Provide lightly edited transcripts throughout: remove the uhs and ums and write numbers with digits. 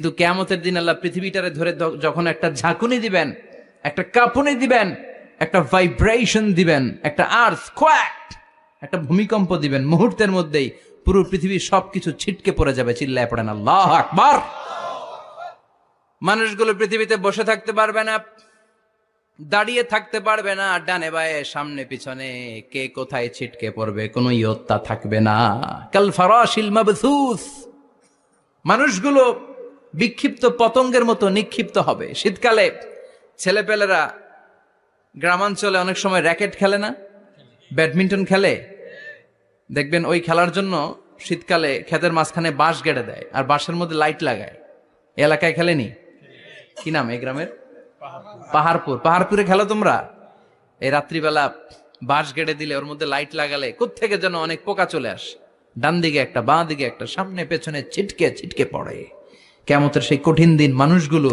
কিন্তু কিয়ামতের দিন আল্লাহ পৃথিবীটারে ধরে যখন একটা ঝাঁকুনি দিবেন, একটা কাঁপুনি দিবেন, একটা ভাইব্রেশন দিবেন, একটা আর্থকোয়াক, একটা ভূমিকম্প দিবেন, মুহূর্তের মধ্যেই পুরো পৃথিবীর সবকিছু ছিটকে পড়ে যাবে। চিল্লায় পড়েন আল্লাহু আকবার। মানুষগুলো পৃথিবীতে বসে থাকতে পারবে না, দাঁড়িয়ে থাকতে পারবে না, ডানে বায়ে সামনে পিছনে কে কোথায় ছিটকে পড়বে কোনো ইয়ত্তা থাকবে না। কাল ফারাশিল মাবথুস, মানুষগুলো বিক্ষিপ্ত পতঙ্গের মতো নিক্ষিপ্ত হবে। শীতকালে ছেলেপেলেরা গ্রামাঞ্চলে অনেক সময় র্যাকেট খেলে না, ব্যাডমিন্টন খেলে, দেখবেন ওই খেলার জন্য শীতকালে ক্ষেতের মাঝখানে বাঁশ গেড়ে দেয় আর বাঁশের মধ্যে লাইট লাগায়। এলাকায় খেলেনি? কি নাম এই গ্রামের? পাহাড়পুর। পাহাড়পুরে খেলো তোমরা? এই রাত্রিবেলা বাঁশ গেড়ে দিলে ওর মধ্যে লাইট লাগালে কোত্থেকে যেন অনেক পোকা চলে আসে, ডান দিকে একটা, বাঁ দিকে একটা, সামনে পেছনে ছিটকে ছিটকে পড়ে। কিয়ামতের সেই কঠিন দিন মানুষগুলো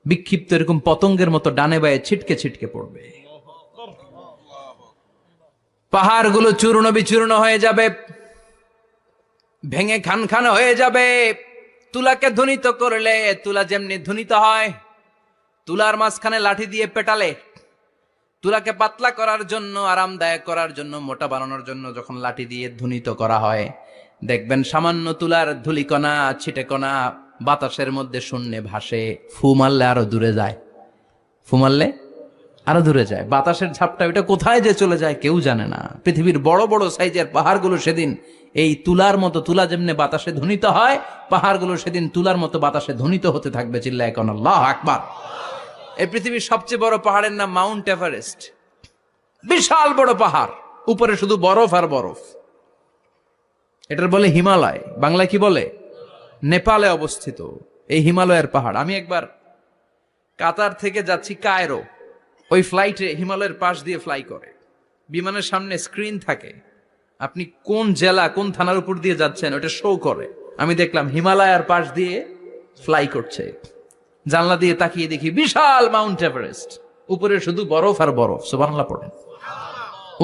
বিক্ষিপ্ত এরকম পতঙ্গের মতো ডানে বায়ে ছিটকে ছিটকে পড়বে। পাহাড়গুলো চূর্ণ বিচূর্ণ হয়ে যাবে, ভেঙে খান খান হয়ে যাবে। তুলাকে ধ্বনিত করলে তুলা যেমনি ধ্বনিত হয়, তুলার মাঝখানে লাঠি দিয়ে পেটালে, তুলাকে পাতলা করার জন্য, আরামদায়ক করার জন্য, মোটা বানানোর জন্য যখন লাঠি দিয়ে ধ্বনিত করা হয়, দেখবেন সামান্য তুলার ধুলিকণা ছিটেকণা বাতাসের মধ্যে শূন্যে ভাসে। ফু মারলে আরো দূরে যায়, ফু মারলে আরো দূরে যায়। বাতাসের ঝাপটা ওটা কোথায় যে চলে যায় কেউ জানে না। পৃথিবীর বড় বড় সাইজের পাহাড়গুলো সেদিন এই তুলার মতো, তুলা যেমনি বাতাসে ধ্বনিত হয়, পাহাড়গুলো সেদিন তুলার মতো বাতাসে ধ্বনিত হতে থাকবে। চিল্লায় এখন আল্লাহু আকবার। এই পৃথিবীর সবচেয়ে বড় পাহাড়ের নাম মাউন্ট এভারেস্ট। বিশাল বড় পাহাড়, উপরে শুধু বরফ আর বরফ। এটার বলে হিমালয়, বাংলায় কি বলে? নেপালে অবস্থিত এই হিমালয়ের পাহাড়। আমি একবার কাতার থেকে যাচ্ছি কায়রো, ওই ফ্লাইটে হিমালয়ের পাশ দিয়ে ফ্লাই করে, বিমানের সামনে স্ক্রিন থাকে, আপনি কোন জেলা কোন থানার উপর দিয়ে যাচ্ছেন ওটা শো করে। আমি দেখলাম হিমালয়ের পাশ দিয়ে ফ্লাই করছে। জানলা দিয়ে তাকিয়ে দেখি বিশাল মাউন্ট এভারেস্ট, উপরে শুধু বরফ আর বরফ। সুবহানাল্লাহ পড়েন।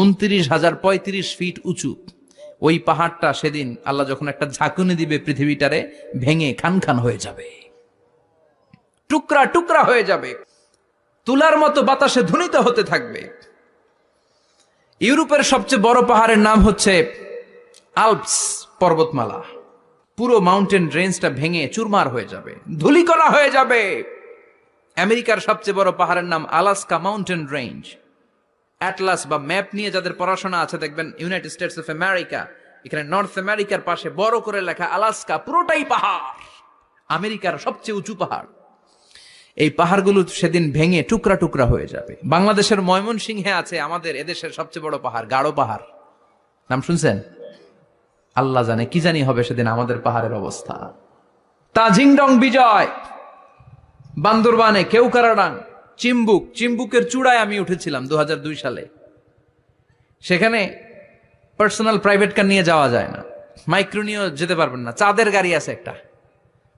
29,035 ফিট উঁচু ওই পাহাড়টা সেদিন আল্লাহ যখন একটা ঝাঁকুনি দিবে, পৃথিবীটারে ভেঙে খান খান হয়ে যাবে, টুকরা টুকরা হয়ে যাবে, তুলার মতো বাতাসে ধ্বনিত হতে থাকবে। ইউরোপের সবচেয়ে বড় পাহাড়ের নাম হচ্ছে আল্পস পর্বতমালা। পুরো মাউন্টেন রেঞ্জটা ভেঙে চুরমার হয়ে যাবে, ধূলিকণা হয়ে যাবে। আমেরিকার সবচেয়ে বড় পাহাড়ের নাম আলাস্কা মাউন্টেন রেঞ্জ। অ্যাটলাস বা ম্যাপ নিয়ে যাদের পড়াশোনা আছে দেখবেন ইউনাইটেড স্টেটস অফ আমেরিকা, এখানে নর্থ আমেরিকার পাশে বড় করে লেখা আলাস্কা, পুরোটাই পাহাড়, আমেরিকার সবচেয়ে উঁচু পাহাড়। এই পাহাড়গুলো সেদিন ভেঙে টুকরা টুকরা হয়ে যাবে। বাংলাদেশের ময়মনসিংহে আছে আমাদের এদেশের সবচেয়ে বড় পাহাড়, গাঢ় পাহাড়। নাম শুনছেন? আল্লাহ জানে কি জানি হবে সেদিন আমাদের পাহাড়ের অবস্থা। তাজিংডং বিজয়, বান্দরবানে কেওক্রাডাং, চিম্বুক, চিম্বুকের চূড়ায় আমি উঠেছিলাম 2002 সালে। সেখানে পার্সোনাল প্রাইভেট কার নিয়ে যাওয়া যায় না, মাইক্রো নিয়েও যেতে পারবেন না। চাঁদের গাড়ি আছে একটা,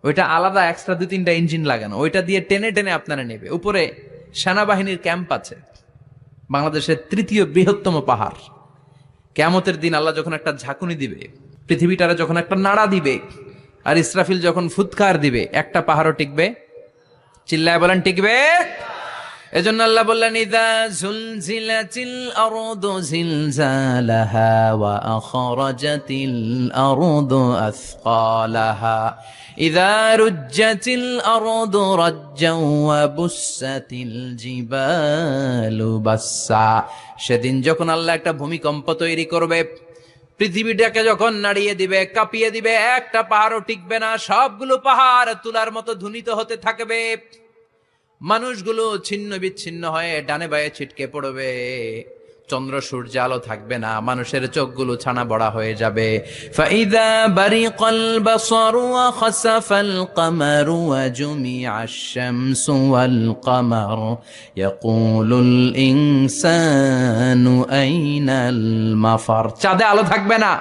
ওইটা আলাদা এক্সট্রা 2-3টা ইঞ্জিন লাগানো, ওইটা দিয়ে টেনে টেনে আপনারা নেবে। উপরে সেনাবাহিনীর ক্যাম্প আছে। বাংলাদেশের 3য় বৃহত্তম পাহাড়। কিয়ামতের দিন আল্লাহ যখন একটা ঝাঁকুনি দিবে, পৃথিবীটারে যখন একটা নাড়া দিবে, আর ইসরাফিল যখন ফুৎকার দিবে, একটা পাহাড়ও টিকবে? চিল্লায় বলেন টিকবে? এজন্য আল্লাহ বললেন ইযা যুলজিলাতিল আরদু জিলজালাহা ওয়া আখরাজাতিল আরদু আসকালাহা ইযা রুজ্জাতিল আরদু রাজ্জাও ওয়া বুসাতিল জিবালু বাসসা। সেদিন যখন আল্লাহ একটা ভূমিকম্প তৈরি করবে, পৃথিবীটাকে যখন নাড়িয়ে দিবে, কাঁপিয়ে দিবে, একটা পাহাড়ও টিকবে না, সবগুলো পাহাড় তুলার মতো ধ্বনিত হতে থাকবে। মানুষগুলো ছিন্ন বিচ্ছিন্ন হয়ে ডানে বায়ে ছিটকে পড়বে, চন্দ্র সূর্য আলো থাকবে না, মানুষের চোখগুলো ছানা বড়া হয়ে যাবে। ফাইদা বারিকাল বাসারু ওয়া খাসাফাল কামারু ওয়া জুমিআশ শামসু ওয়াল কামার ইয়াকুলুল ইনসানু আইনাল মাফার। চাঁদে আলো থাকবে না,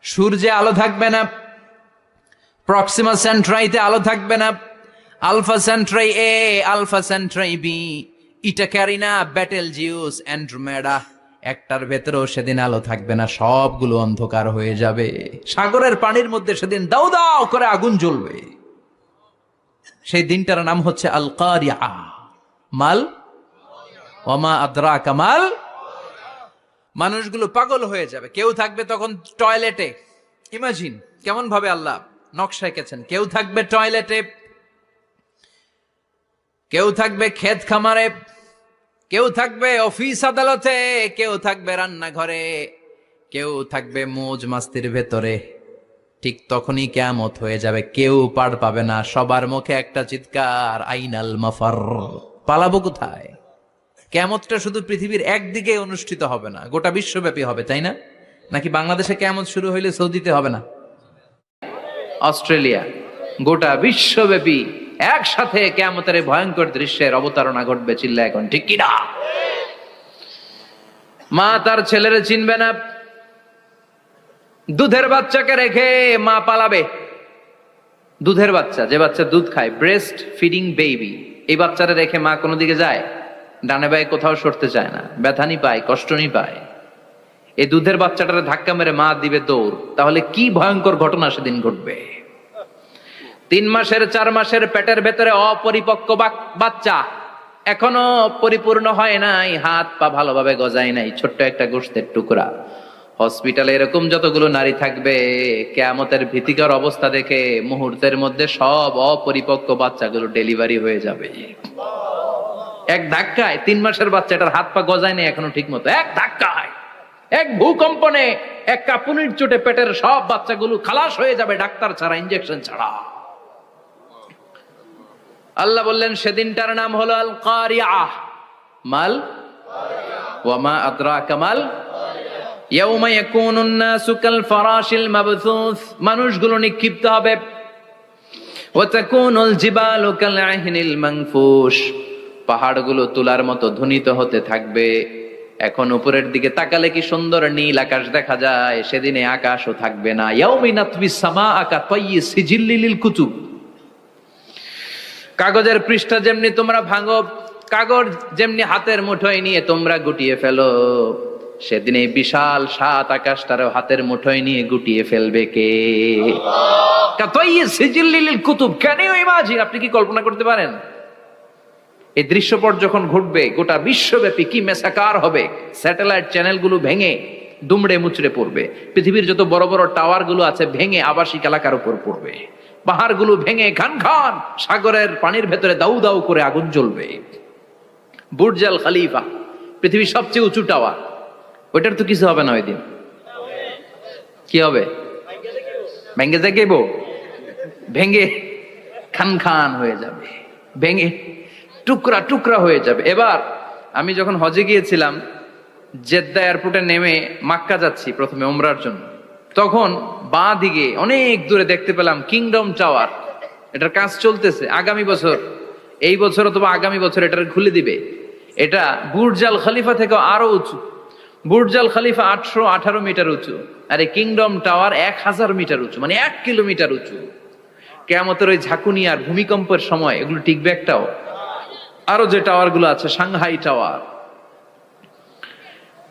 সূর্যে আলো থাকবে না, প্রক্সিমা সেন্ট্রাইতে আলো থাকবে না, Alpha Centauri A, Alpha Centauri B, eta corona, battle Zeus, Andromeda, একটার ভেতরেও সেদিন আলো থাকবে না, সবগুলো অন্ধকার হয়ে যাবে। সাগরের পানির মধ্যে সেদিন দাউ দাউ করে আগুন জ্বলবে। সেই দিনটার নাম হচ্ছে আল কারিআ। মাল ওয়ামা আদরাকা মাল। মানুষগুলো পাগল হয়ে যাবে। কেউ থাকবে তখন টয়লেটে, ইমাজিন কেমন ভাবে আল্লাহ নকশা এঁকেছেন। কেউ থাকবে টয়লেটে, কেউ থাকবে ক্ষেত খামারে, কেউ থাকবে অফিস আদালতে, কেউ থাকবে রান্নাঘরে, কেউ থাকবে মৌজ মাস্তির ভেতরে। ঠিক তখনই কিয়ামত হয়ে যাবে, কেউ পার পাবে না। সবার মুখে একটা চিৎকার, আইনাল মাফার। পালাবো কোথায়? কিয়ামতটা শুধু পৃথিবীর একদিকে অনুষ্ঠিত হবে না, গোটা বিশ্বব্যাপী হবে, তাই না? নাকি বাংলাদেশে কিয়ামত শুরু হইলে সৌদিতে হবে না? অস্ট্রেলিয়া, গোটা বিশ্বব্যাপী একসাথে কিয়ামতের ভয়ঙ্কর দৃশ্যের অবতারণা ঘটবে। চিল্লা এখন ঠিক কিনা? মা তার ছেলেরে চিনবে না। দুধের বাচ্চাকে রেখে মা পালাবে। দুধের বাচ্চা, যে বাচ্চা দুধ খায়, ব্রেস্ট ফিডিং বেবি, এই বাচ্চারা রেখে মা কোনো দিকে যায়? ডানে বায়ে কোথাও সরতে চায় না, ব্যথানি পায়, কষ্টনি পায়। এই দুধের বাচ্চাটারে ধাক্কা মেরে মা দিবে দৌড়। তাহলে কি ভয়ঙ্কর ঘটনা সেদিন ঘটবে। 3 মাসের 4 মাসের পেটের ভেতরে অপরিপক্ক বাচ্চা, এখনো পরিপূর্ণ হয় নাই, হাত পা ভালোভাবে গজায় নাই, ছোট্ট একটা গোশতের টুকরা। হসপিটালে এরকম যতগুলো নারী থাকবে, কিয়ামতের ভীতিকর অবস্থা দেখে মুহূর্তের মধ্যে সব অপরিপক্ক বাচ্চাগুলো ডেলিভারি হয়ে যাবে। এক ধাক্কায় 3 মাসের বাচ্চাটার হাত পা গজায় নাই এখনো ঠিক মতো, এক ধাক্কায়, এক ভূকম্পনে, এক কাঁপুনির চোটে পেটের সব বাচ্চাগুলো খালাস হয়ে যাবে, ডাক্তার ছাড়া, ইনজেকশন ছাড়া। আল্লাহ বললেন সেদিনটার নাম হলো আল কারিআহ। মাল ওয়ামা আদরাকা মাল। ইয়াউমা ইয়াকুনুন নাসু কাল ফারাশিল মাবথুস, মানুষগুলো নিক্ষিপ্ত হবে। ওয়া তাকুনুল জিবালু কাল আহিনিল মানফুশ, পাহাড়গুলো তুলার মতো ধ্বনিত হতে থাকবে। এখন উপরের দিকে তাকালে কি সুন্দর নীল আকাশ দেখা যায়, সেদিনে আকাশও থাকবে না। ইয়াউমিন নাতবিস সামাআ কাতায়্যি সিজিল্লি লিল কুতুব, কাগজের পৃষ্ঠা যেমনি তোমরা ভাঙো, কাগজ যেমনি হাতের মুঠোয় নিয়ে তোমরা গুটিয়ে ফেলো, সেদিন এই বিশাল 7 আকাশটারও হাতের মুঠোয় নিয়ে গুটিয়ে ফেলবে কে? কাতায়্যি সিজিল্লি লিল কুতুব। Can you imagine? আপনি কি কল্পনা করতে পারেন এই দৃশ্যপট যখন ঘটবে গোটা বিশ্বব্যাপী কি মেসাকার হবে? স্যাটেলাইট চ্যানেলগুলো ভেঙে দুমড়ে মুচড়ে পড়বে, পৃথিবীর যত বড় বড় টাওয়ার গুলো আছে ভেঙে আবাসিক এলাকার উপর পড়বে, পাহাড়গুলো ভেঙে খান খান, সাগরের পানির ভেতরে দাউ দাউ করে আগুন জ্বলবে। বুর্জ আল খলিফা, পৃথিবীর সবচেয়ে উঁচু টাওয়ার, ওইটার তো কিছু হবে না। ওই দিন কি হবে? ভেঙে যাইব, ভেঙে খান খান হয়ে যাবে, ভেঙে টুকরা টুকরা হয়ে যাবে। এবার আমি যখন হজে গিয়েছিলাম, জেদ্দা এয়ারপোর্টে নেমে মাক্কা যাচ্ছি প্রথমে উমরার জন্য, তখন বাঁ দিকে অনেক দূরে দেখতে পেলাম কিংডম টাওয়ার। এটার কাজ চলতেছে, আগামী বছর, এই বছর অথবা আগামী বছর এটার খুলে দিবে। এটা বুর্জ আল খলিফা থেকে আরো উঁচু। বুর্জ আল খলিফা 818 মিটার উঁচু, আর এই কিংডম টাওয়ার 1000 মিটার উঁচু, মানে 1 কিলোমিটার উঁচু। কিয়ামতের ওই ঝাঁকুনি আর ভূমিকম্পের সময় এগুলো টিকবে একটাও? আরো যে টাওয়ার গুলো আছে, সাংহাই টাওয়ার,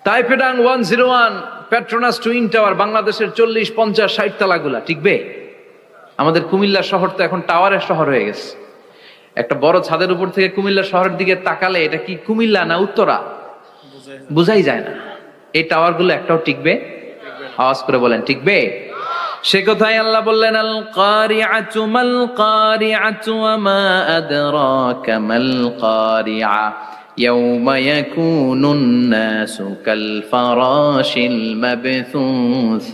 তাইপেডাং 101, পেট্রোনাস টুইন টাওয়ার, বাংলাদেশের 40, 50, 60 তালাগুলা টিকবে? আমাদের কুমিল্লা শহর তো এখন টাওয়ারের শহর হয়ে গেছে। একটা বড় ছাদের উপর থেকে কুমিল্লা শহরের দিকে তাকালে এটা কি কুমিল্লা না উত্তরা বুঝাই যায় না। এই টাওয়ার গুলো একটাও টিকবে? আওয়াজ করে বলেন টিকবে? সে কথাই আল্লাহ বললেন আল কারিআতু মাল কারিআতু ওয়া মা আদরাকা মাল কারিআ ইয়াউমা ইয়াকুনুন নাসু কাল ফারাশিল মাবথুস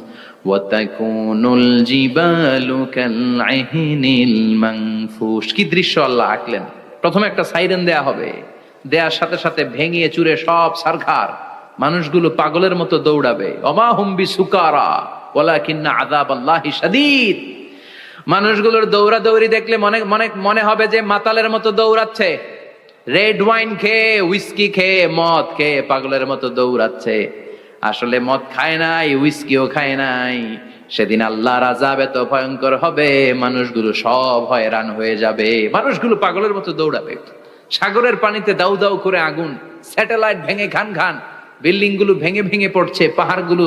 ওয়া তাকুনুল জিবালু কাল আহিনিল মানফুশ। কি দৃশ্য আল্লাহ আঁকলেন! প্রথমে একটা সাইরেন দেয়া হবে, দেয়ার সাথে সাথে ভেঙে চুরে সব সারখার, মানুষগুলো পাগলের মতো দৌড়াবে। ওমা হুম বিসুকারা ওয়ালাকিন্না আযাবাল্লাহি শাদীদ। মানুষগুলোর দৌড়াদৌড়ি দেখলে মনে হবে যে মাতালের মতো দৌড়াচ্ছে, রেড ওয়াইন খেয়ে, হুইস্কি খেয়ে, মদ খেয়ে পাগলের মতো দৌড়াচ্ছে। আসলে মদ খায় নাই, হুইস্কিও খায় নাই। সেদিন আল্লাহর আযাব এত ভয়ঙ্কর হবে, মানুষগুলো সব হয়রান হয়ে যাবে, মানুষগুলো পাগলের মতো দৌড়াবে। সাগরের পানিতে দাউ দাউ করে আগুন, স্যাটেলাইট ভেঙে খান খান, বিল্ডিং গুলো ভেঙে ভেঙে পড়ছে, পাহাড়গুলো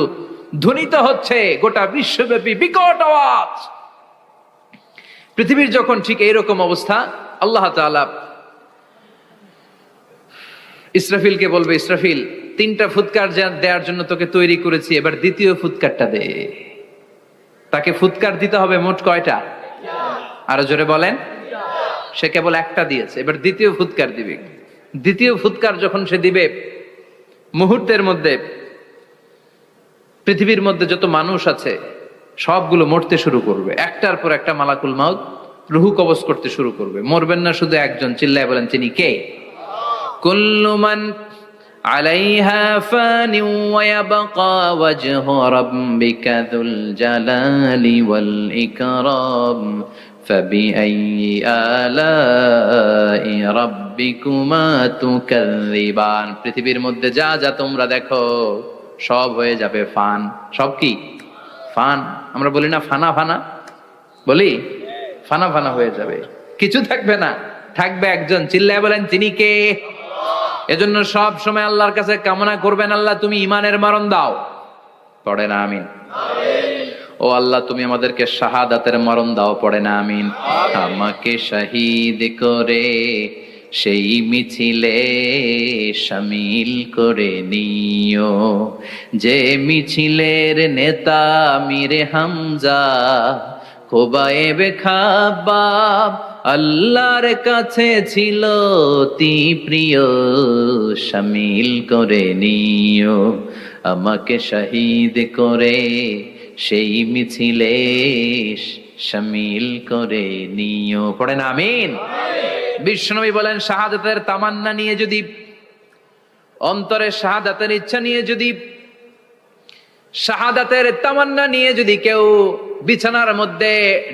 ধ্বনিত হচ্ছে, গোটা বিশ্বব্যাপী বিকট আওয়াজ। পৃথিবীর যখন ঠিক এইরকম অবস্থা, আল্লাহ তাআলা ইসরাফিলকে বলবে, ইসরাফিল 3টা ফুৎকার দেওয়ার জন্য তোকে তৈরি করেছি, এবার দ্বিতীয় ফুৎকারটা দে। তাকে ফুৎকার দিতে হবে মোট কয়টা? আরো জোরে বলেন। সে কেবল একটা দিয়েছে, এবার দ্বিতীয় ফুৎকার দিবে। দ্বিতীয় ফুৎকার যখন সে দিবে, মুহূর্তের মধ্যে পৃথিবীর মধ্যে যত মানুষ আছে সবগুলো মরতে শুরু করবে। একটার পর একটা মালাকুল মাউত রুহু কবজ করতে শুরু করবে। মরবেন না শুধু একজন, চিল্লায় বলেন তিনি কে? কুল্লু মান আলাইহা ফানি ওয়া ইয়াবকা ওয়াজহু রাব্বিকা যুল জালালি ওয়াল ইকরাম ফাবিআইয়ি আলাই রাব্বিকুমা তুকাযযিবান। পৃথিবীর মধ্যে যা যা তোমরা দেখো সব হয়ে যাবে ফান। সব কি? ফান। আমরা বলি না ফানা ফানা, বলি ফানা ফানা হয়ে যাবে, কিছু থাকবে না, থাকবে একজন, চিল্লায় বলেন তিনি কে? এজন্য সব সময় আল্লাহর কাছে কামনা করবেন, আল্লাহ তুমি ঈমানের মরণ দাও। পড়ে না আমিন? ও আল্লাহ তুমি আমাদেরকে শাহাদাতের মরণ দাও। পড়ে না আমিন? আমাকে শহীদ করে সেই মিছিলে শামিল করে নিও, যে মিছিলের নেতা মীরে হামজা খোবায়েবে খাব্বাব আল্লাহর কাছে ছিল অতি প্রিয়, শামিল করে নিও আমাকে শহীদ করে সেই মিছিলে শামিল করে নিও। পড়েন আমিন? বিশ্বনবী বলেন, শাহাদাতের তামান্না নিয়ে যদি, অন্তরে শাহাদাতের ইচ্ছা নিয়ে যদি, শাহাদাতের তামান্না নিয়ে যদি কেউ বিছানার মধ্যে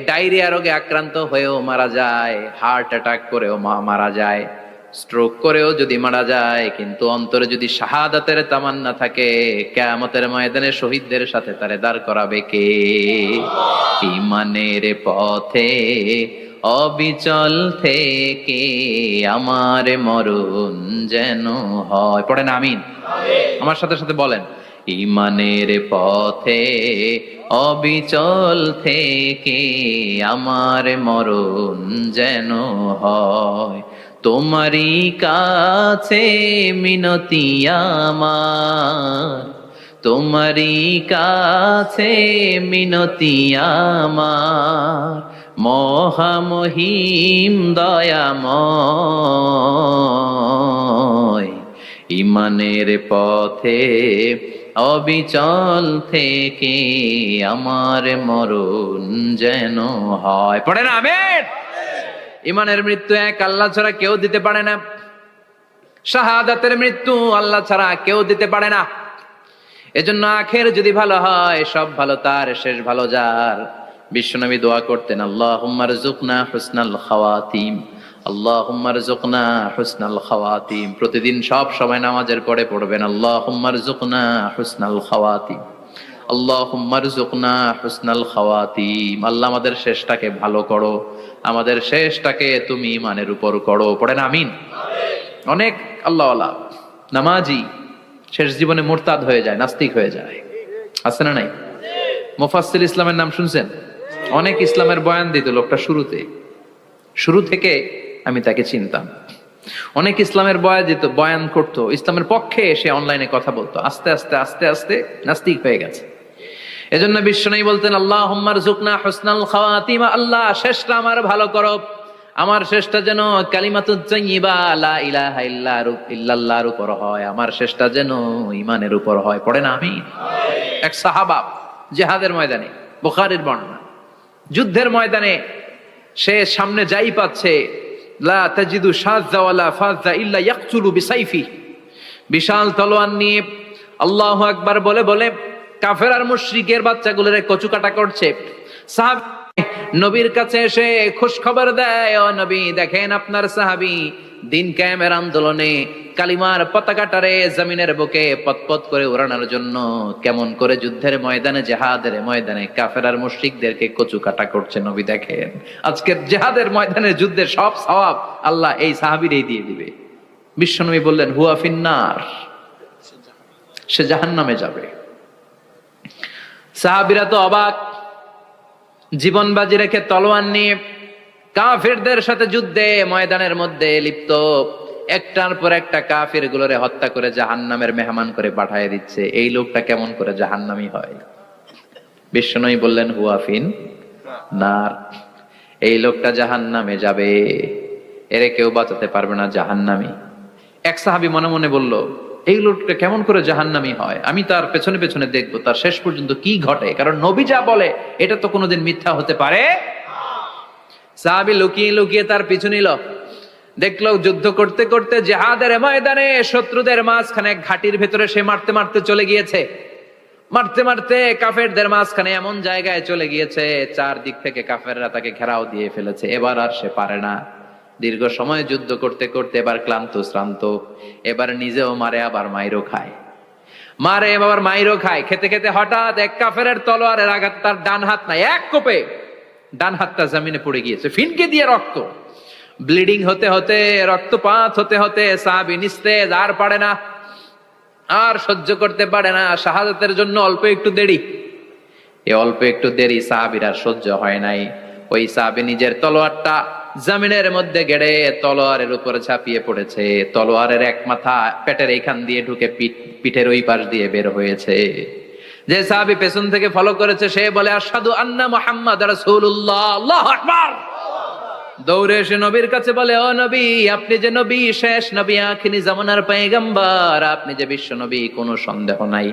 ডায়রিয়া রোগে আক্রান্ত হয়েও মারা যায়, হার্ট অ্যাটাক করেও মারা যায়, স্ট্রোক করেও যদি মারা যায়, কিন্তু অন্তরে যদি শাহাদাতের তামান্না থাকে, কিয়ামতের ময়দানে শহীদদের সাথে তারে দাঁড় করাবে কে? ঈমানের পথে অবিচল থেকে আমার মরণ যেন হয়। পড়েন আমিন? আমার সাথে সাথে বলেন, ঈমানের পথে অবিচল থেকে আমার মরণ যেন হয়। তোমারই কাছে মিনতি আমার, তোমারই কাছে মিনতি আমার, মহামহিম দয়াময়। ঈমানের পথে অবিচল থেকে আমার মরণ যেন হয়। পড়ে না আমিন? ঈমানের মৃত্যু এক আল্লাহ ছাড়া কেউ দিতে পারে না, শাহাদাতের মৃত্যু আল্লাহ ছাড়া কেউ দিতে পারে না। এজন্য আখের যদি ভালো হয়, সব ভালো তার, শেষ ভালো যার। বিশ্বনবী দোয়া করতেন, আল্লাহুম্মা রযুকনা হুসনাল খাওয়াতিম, আল্লাহুম্মা রযুকনা হুসনাল খাওয়াতিম। প্রতিদিন সব সময় নামাজের পরে পড়বেন, আল্লাহুম্মা রযুকনা হুসনাল খাওয়াতিম, আল্লাহুম্মা রযুকনা হুসনাল খাওয়াতিম। আল্লাহ আমাদের শেষটাকে ভালো করো, আমাদের শেষটাকে তুমি ঈমানের উপর করো। পড়েন আমিন? অনেক আল্লাহওয়ালা নামাজি শেষ জীবনে মুরতাদ হয়ে যায়, নাস্তিক হয়ে যায়, আছে না নাই? মুফাসসির ইসলামের নাম শুনছেন? অনেক ইসলামের বয়ান দিত লোকটা শুরু থেকে আমি তাকে চিনতাম। অনেক ইসলামের বয়ান করতো, ইসলামের পক্ষে সে অনলাইনে কথা বলতো। আস্তে আস্তে আস্তে আস্তে নাস্তিক হয়ে গেছে। এজন্য বিশ্বনবী বলতেন, আল্লাহুম্মা রযুকনা হুসনাল খাওয়াতিম, আল্লাহ শেষটা আমার ভালো করো, আমার শেষটা যেন কালিমাতুত তাইয়্যিবা লা ইলাহা ইল্লাল্লাহর উপর হয়, আমার শেষটা যেন ঈমানের উপর হয়। পড়েন আমিন? এক সাহাবা জিহাদের ময়দানে, বুখারীর বর্ণনা, যুদ্ধের ময়দানে সে সামনে যাই পাচ্ছে, লা তাজিদু শাযযা ওয়ালা ফাযযা ইল্লা ইয়াকতুলু বিসাইফি, বিশাল তলোয়ার নিয়ে আল্লাহু আকবার বলে বলে কাফের আর মুশরিকের বাচ্চাগুলোরে কচুকাটা করছে। সাহাবী নবীর কাছে এসে খুশ খবর দেয়, ও নবী দেখেন আপনার সাহাবী দিন কায়েমের আন্দোলনে কালিমার পতাকাটারে জমিনের বুকে পতপত করে উড়ানোর জন্য কেমন করে যুদ্ধের ময়দানে, জিহাদের ময়দানে কাফের আর মুশরিকদেরকে কচুকাটা করছে। নবী দেখেন আজকের জিহাদের ময়দানে যুদ্ধের সব সওয়াব আল্লাহ এই সাহাবীরই দিয়ে দিবে। বিশ্বনবী বললেন, হুয়া ফিন্নার, সে জাহান্নামে যাবে। সাহাবীরা তো অবাক, জীবন বাজি রেখে তলোয়ার নিয়ে কাফেরদের সাথে যুদ্ধে ময়দানের মধ্যে লিপ্ত, একটার পর একটা কাফের গুলোরে হত্যা করে জাহান্নামের মেহমান করে পাঠিয়ে দিচ্ছে। এই লোকটা কেমন করে জাহান্নামী হয়? বিশ্বনবী বললেন হুয়াফিন নার, এই লোকটা জাহান্নামে যাবে, এরে কেউ বাঁচাতে পারবে না, জাহান্নামী। এক সাহাবী মনে মনে বলল, এই লোকটা কেমন করে জাহান্নামী হয়, আমি তার পেছনে পেছনে দেখবো তার শেষ পর্যন্ত কি ঘটে, কারণ নবী যা বলে এটা তো কোনোদিন মিথ্যা হতে পারে। সাহাবী লুকিয়ে লুকিয়ে তার পিছু নিল, দেখলো যুদ্ধ করতে করতে জিহাদের ময়দানে শত্রুদের মাঝখানে ঘাটির ভেতরে সে মারতে মারতে চলে গিয়েছে। মারতে মারতে কাফেরদের মাঝখানে এমন জায়গায় চলে গিয়েছে, চারদিক থেকে কাফেররা তাকে ঘেরাও দিয়ে ফেলেছে। এবার আর সে পারে না। দীর্ঘ সময় যুদ্ধ করতে করতে এবার ক্লান্ত শ্রান্ত, এবার নিজেও মারে আবার মাইরও খায়, মারে আবার মাইরও খায়। খেতে খেতে হঠাৎ এক কাফেরের তলোয়ারের আঘাত তার ডান হাত নাই, এক কোপে ডান হাতটা জমিনে পড়ে গিয়েছে, ফিনকে দিয়ে রক্ত, ব্লিডিং হতে হতে, রক্তপাত হতে হতে সাহাবী নিস্তেজ, আর পারে না, আর সহ্য করতে পারে না। শাহাদাতের জন্য অল্প একটু দেরি, এই অল্প একটু দেরি সাহাবীর আর সহ্য হয় নাই। ওই সাহাবী নিজের তলোয়ারটা জমিনের মধ্যে গেড়ে তলোয়ারের উপরে ঝাঁপিয়ে পড়েছে। তলোয়ারের এক মাথা পেটের এইখান দিয়ে ঢুকে পিঠের ওই পাশ দিয়ে বের হয়েছে। যে সাহাবী পেছন থেকে ফলো করেছে সে বলে আশহাদু আন্না মুহাম্মাদ রাসূলুল্লাহ, আল্লাহু আকবার। দৌড়ে এসে নবীর কাছে বলে, ও নবী, আপনি যে নবী, শেষ নবী, আখিরি জামানার পয়গম্বর, আপনি যে বিশ্ব নবী, কোনো সন্দেহ নাই।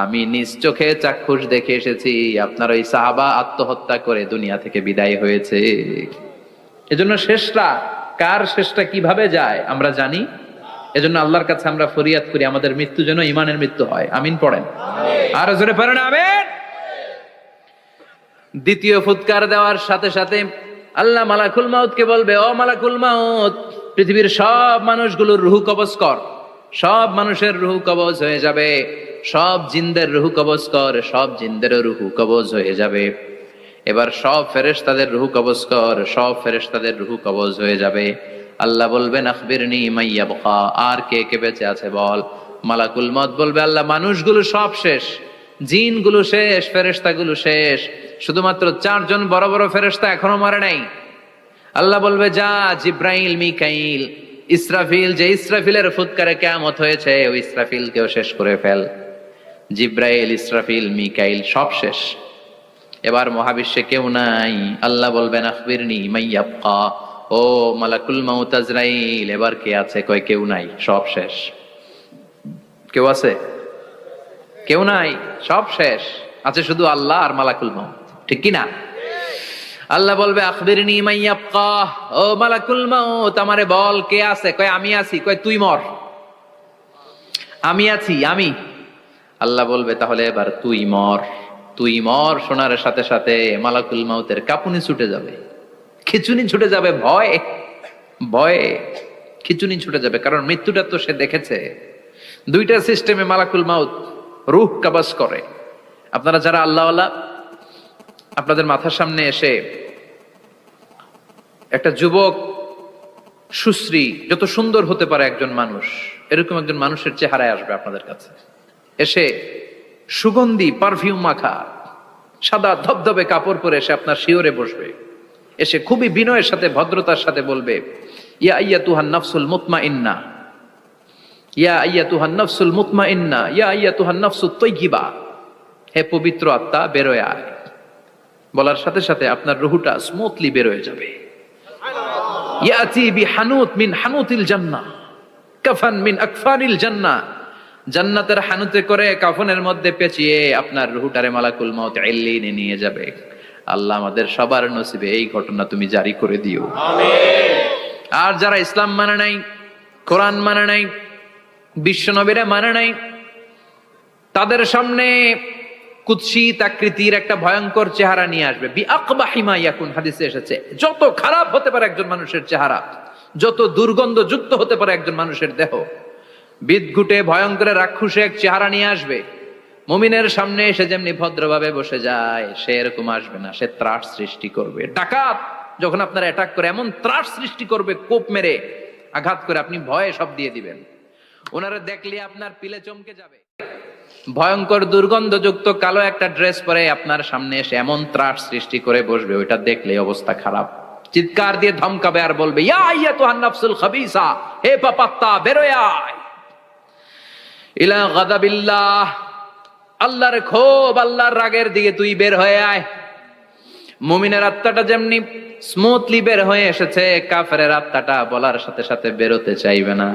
আমি নিজ চোখে চাক্ষুষ দেখে এসেছি আপনার ওই সাহাবা আত্মহত্যা করে দুনিয়া থেকে বিদায় হয়েছে। এজন্য শেষটা কার, শেষটা কিভাবে যায় আমরা জানি। এজন্য আল্লাহর কাছে আমরা ফরিয়াদ করি আমাদের মৃত্যু যেন ঈমানের মৃত্যু হয়। আমিন পড়েন, আর জোরে পড়েন আমিন। দ্বিতীয় ফুৎকার দেওয়ার সাথে সাথে আল্লাহ মালাকুল মাউতকে বলবে, ও মালাকুল মাউত, পৃথিবীর সব মানুষগুলোর রুহু কবজ কর। সব মানুষের রুহু কবজ হয়ে যাবে, সব জিনদের রুহু কবজ কর, সব জিনদেরও রুহু কবজ হয়ে যাবে। এবার সব ফেরেশতাদের রুহু কবজ কর, সব ফেরেশতাদের রুহু কবজ হয়ে যাবে। আল্লাহ বলবেন আখবিরনি মাইয়াবকা, আর কে কে বেঁচে আছে বল। মালাকুল মউত বলবে, আল্লাহ মানুষগুলো সব শেষ, জিনগুলো শেষ, ফেরেশতাগুলো শেষ, শুধুমাত্র 4 জন বড় বড় ফেরেশতা এখনো মরে নাই। আল্লাহ বলবে, যা জিব্রাইল, মিকাইল, ইসরাফিল, যে ইসরাফিলের ফুৎকারে কিয়ামত হয়েছে ওই ইসরাফিলকেও শেষ করে ফেল। জিব্রাইল, ইসরাফিল, মিকাইল সব শেষ। এবার মহাবিশ্বে কেউ নাই। আল্লাহ বলবেন আখবিরনি মাইয়াবকা, ও মালাকুল মাউত আজরাইল, এবার কে আছে? কয় কেউ নাই, সব শেষ। কেউ আছে? কেউ নাই, সব শেষ। আছে শুধু আল্লাহ আর মালাকুল মাউত, ঠিক কি না? আল্লাহ বলবে আখবিরনি মাইয়াবকা, ও মালাকুল মাউত আমারে বল কে আছে? কয় আমি আছি। কয় তুই মর। আমি আছি, আমি। আল্লাহ বলবে তাহলে এবার তুই মর। তুই মর শোনার সাথে সাথে মালাকুল মাউতের কাঁপুনি ছুটে যাবে, খিচুনি ছুটে যাবে, ভয় ভয়ে খিচুনি ছুটে যাবে, কারণ মৃত্যুটা তো সে দেখেছে। দুইটা সিস্টেমে মালাকুল মাউত রূহ কবজ করে। আপনারা যারা আল্লাহওয়ালা, আপনাদের মাথার সামনে এসে একটা যুবক, সুশ্রী, যত সুন্দর হতে পারে একজন মানুষ, এরকম একজন মানুষের চেহারায় আসবে আপনাদের কাছে, এসে সুগন্ধি পারফিউম মাখা সাদা ধবধবে কাপড় পরে এসে আপনার শিওরে বসবে, এসে খুবই বিনয়ের সাথে ভদ্রতার সাথে বলবে, ইয়া আইয়াতুহান নাফসুল মুতমাইন্না, ইয়া আইয়াতুহান নাফসুল মুতমাইন্না, ইয়া আইয়াতুহান নাফসুত তাইয়্যিবা, হে পবিত্র আত্মা বেরোয় আয়। বলার সাথে সাথে আপনার রুহুটা স্মুথলি বেরোয় যাবে। ইয়াতি বিহানুত মিন হানুতিল জান্নাহ, কাফান মিন আকফানিল জান্নাহ, জান্নাতের হানুতে করে কাফনের মধ্যে পেঁচিয়ে আপনার রুহুটারে মালাকুল মাউত ইল্লিনে নিয়ে যাবে। আল্লাহ আমাদের সবার নসিবে এই ঘটনা তুমি জারি করে দিও, আমিন। আর যারা ইসলাম মানে নাই, কোরআন মানে নাই, বিশ্ব নবীরা মানে নাই, তাদের সামনে কুৎসিত আকৃতির একটা ভয়ঙ্কর চেহারা নিয়ে আসবে। বিআকবাহি মা ইয়াকুন, হাদিসে এসেছে, যত খারাপ হতে পারে একজন মানুষের চেহারা, যত দুর্গন্ধ যুক্ত হতে পারে একজন মানুষের দেহ, বিদঘুটে ভয়ঙ্কর রাক্ষসে এক চেহারা নিয়ে আসবে। মুমিনের সামনে এসে যেমনি ভদ্রভাবে বসে যায়, সে এরকম আসবে না, সে ত্রাস সৃষ্টি করবে। ডাকাত যখন আপনার অ্যাটাক করে এমন ত্রাস সৃষ্টি করবে, কোপ মেরে আঘাত করে আপনি ভয়ে সব দিয়ে দিবেন। ওনারা দেখলে আপনার পিলে চমকে যাবে। ভয়ঙ্কর দুর্গন্ধযুক্ত কালো একটা ড্রেস পরে আপনার সামনে এসে এমন ত্রাস সৃষ্টি করে বসবে, ওইটা দেখলে অবস্থা খারাপ। চিৎকার দিয়ে ধমকাবে আর বলবে, ইয়া আইয়াতুহান নাফসুল খাবিসা, হে পাপাত্তা বেরোয় আয় ইলা গাদাবিল্লাহ, আল্লাহর ক্ষোভ, আল্লাহর রাগের দিকে তুই বের হয়ে আয়। মুমিনের আত্মাটা যেমনি স্মুথলি বের হয়ে এসেছে, কাফেরের আত্মাটা বলার সাথে সাথে বেরোতে চাইবে না।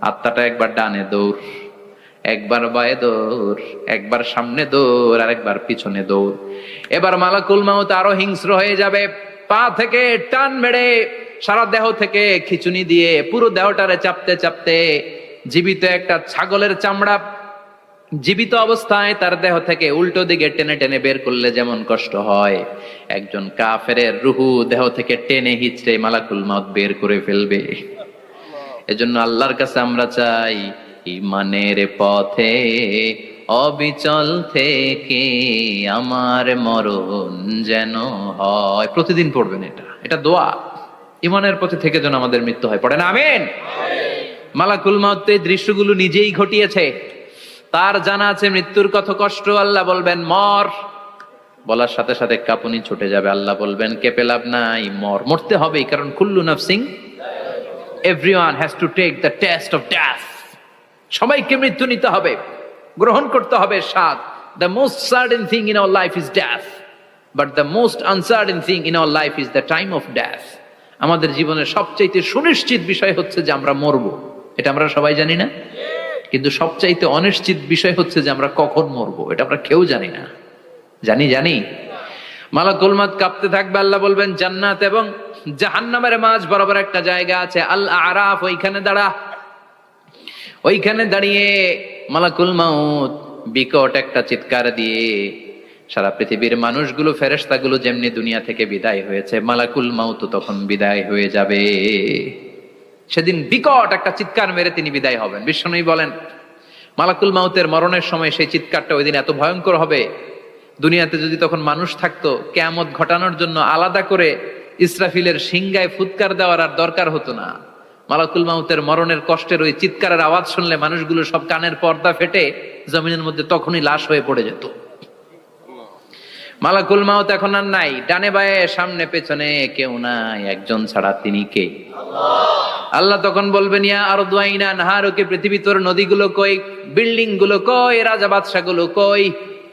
আত্মাটা একবার ডানে দৌড়, একবার বায়ে দৌড়, একবার সামনে দৌড়, আর একবার পিছনে দৌড়। এবার মালাকুল মাউত আরো হিংস্র হয়ে যাবে, পা থেকে টান মেরে সারা দেহ থেকে খিচুনি দিয়ে পুরো দেহটারে চাপতে চাপতে জীবিত একটা ছাগলের চামড়া জীবিত অবস্থায় তার দেহ থেকে উল্টো দিকে টেনে টেনে বের করলে যেমন কষ্ট হয়, একজন কাফেরের রুহু দেহ থেকে টেনে হিচড়ে মালাকুল মাউত বের করে ফেলবে। এজন্য আল্লাহর কাছে আমরা চাই, ঈমানের পথে অবিচল থেকে আমার মরণ যেন হয়। প্রতিদিন পড়বেন এটা দোয়া, ঈমানের পথে থেকে যেন আমাদের মৃত্যু হয়। পড়েন আমিন। মালাকুল মাউত এই দৃশ্যগুলো নিজেই ঘটিয়েছে, তার জানা আছে মৃত্যুর কত কষ্ট। আল্লাহ বলবেন মর, বলার সাথে সাথে কাঁপুনি ছুটে যাবে। আল্লাহ বলবেন কেঁপে লাভ নাই, মর, মরতে হবেই, কারণ কুল্লু নাফসিন, everyone has to take the test of death. সবাইকে মৃত্যু নিতে হবে, গ্রহণ করতে হবে স্বাদ। The most certain thing in our life is death, but the most uncertain thing in our life is the time of death. আমাদের জীবনের সবচাইতে সুনিশ্চিত বিষয় হচ্ছে যে আমরা মরবো, এটা আমরা সবাই জানি না, কিন্তু সবচাইতে অনিশ্চিত বিষয় হচ্ছে যে আমরা কখন মরবো, এটা আমরা কেউ জানি না। জানি মালাকুল মাউত কাঁপতে থাকবে। আল্লাহ বলবেন জান্নাত এবং জাহান্নামের মাঝ বরাবর একটা জায়গা আছে, আল আরাফ, ওইখানে দাঁড়া। ওইখানে দাঁড়িয়ে মালাকুল মাউত বিকট একটা চিৎকার দিয়ে সারা পৃথিবীর মানুষগুলো, ফেরেশতাগুলো যেমনি দুনিয়া থেকে বিদায় হয়েছে, মালাকুল মাউত তখন বিদায় হয়ে যাবে। সেদিন বিকট একটা চিৎকার মেরে তিনি বিদায় হবেন। বিশ্বনবী বলেন মালাকুল মাউতের মরণের সময় সেই চিৎকারটা ওই দিন এত ভয়ঙ্কর হবে, দুনিয়াতে যদি তখন মানুষ থাকতো, কিয়ামত ঘটানোর জন্য আলাদা করে ইসরাফিলের সিংগায় ফুৎকার দেওয়ার আর দরকার হতো না। মালাকুল মাউতের মরণের কষ্টের ওই চিৎকারের আওয়াজ শুনলে মানুষগুলো সব কানের পর্দা ফেটে জমিনের মধ্যে তখনই লাশ হয়ে পড়ে যেত। মালাকুল মাউত এখন আর নাই, ডানে বায়ে সামনে পেছনে কেউ নাই, একজন ছাড়া, তিনি কে? আল্লাহ তখন বলবেন ইয়া আরদু আইনা নাহারুকে, পৃথিবী তোর নদীগুলো কই, বিল্ডিং গুলো কই, রাজা বাদশা গুলো কই,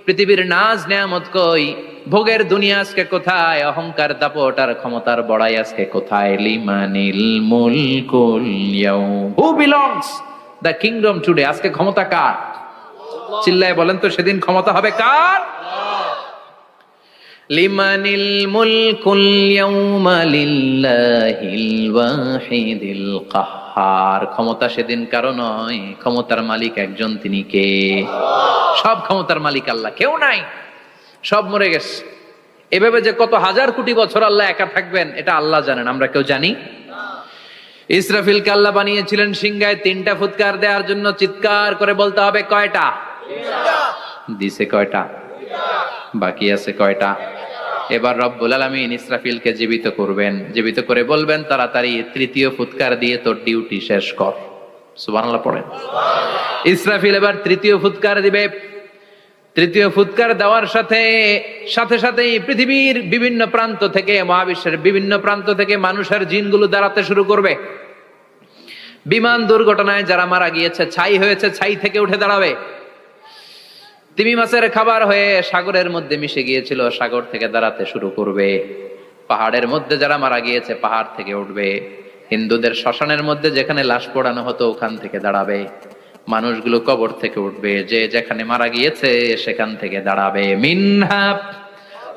পৃথিবীর নাজ নেয়ামত কই, ভোগের দুনিয়া আজকে কোথায়, অহংকার দাপট আর ক্ষমতার বড়াই আজকে কোথায়? লিমানিল মুলকুল ইয়াউম, who belongs the kingdom today, আজকে ক্ষমতা কার? চিল্লায় বলেন তো, সেদিন ক্ষমতা হবে কার? লিমানিল মুলকুল ইয়াউমা লিল্লাহিল ওয়াহিদিল কাহ্হার, ক্ষমতা সেদিন কারো নয়, ক্ষমতার মালিক একজন, তিনি কে? সব ক্ষমতার মালিক আল্লাহ, কেউ নাই, সব মরে গেছে। এভাবে যে কত হাজার কোটি বছর আল্লাহ একা থাকবেন এটা আল্লাহ জানেন, আমরা কেউ জানি? ইসরাফিলকে আল্লাহ বানিয়েছিলেন সিংহায় 3টা ফুৎকার দেওয়ার জন্য। চিৎকার করে বলতে হবে কয়টা? দিছে কয়টা? বাকি আছে কয়টা? এবার রব্বুল আলামিন ইসরাফিলকে জীবিত করবেন, জীবিত করে বলবেন তাড়াতাড়ি 3য় ফুৎকার দিয়ে তোর ডিউটি শেষ কর। সুবহানাল্লাহ পড়েন। ইসরাফিল এবার 3য় ফুৎকার দিবে। 3য় ফুৎকার দেওয়ার সাথে সাথেই পৃথিবীর বিভিন্ন প্রান্ত থেকে, মহাবিশ্বের বিভিন্ন প্রান্ত থেকে মানুষের জিনগুলো দাঁড়াতে শুরু করবে। বিমান দুর্ঘটনায় যারা মারা গিয়েছে, ছাই হয়েছে, ছাই থেকে উঠে দাঁড়াবে। তিমি মাছের খাবার হয়ে সাগরের মধ্যে মিশে গিয়েছিল, সাগর থেকে দাঁড়াতে শুরু করবে। পাহাড়ের মধ্যে যারা মারা গিয়েছে, পাহাড় থেকে উঠবে। হিন্দুদের শ্মশানের মধ্যে যেখানে লাশ পোড়ানো হতো, ওখান থেকে দাঁড়াবে। মানুষগুলো কবর থেকে উঠবে, যে যেখানে মারা গিয়েছে সেখান থেকে দাঁড়াবে। মিনহা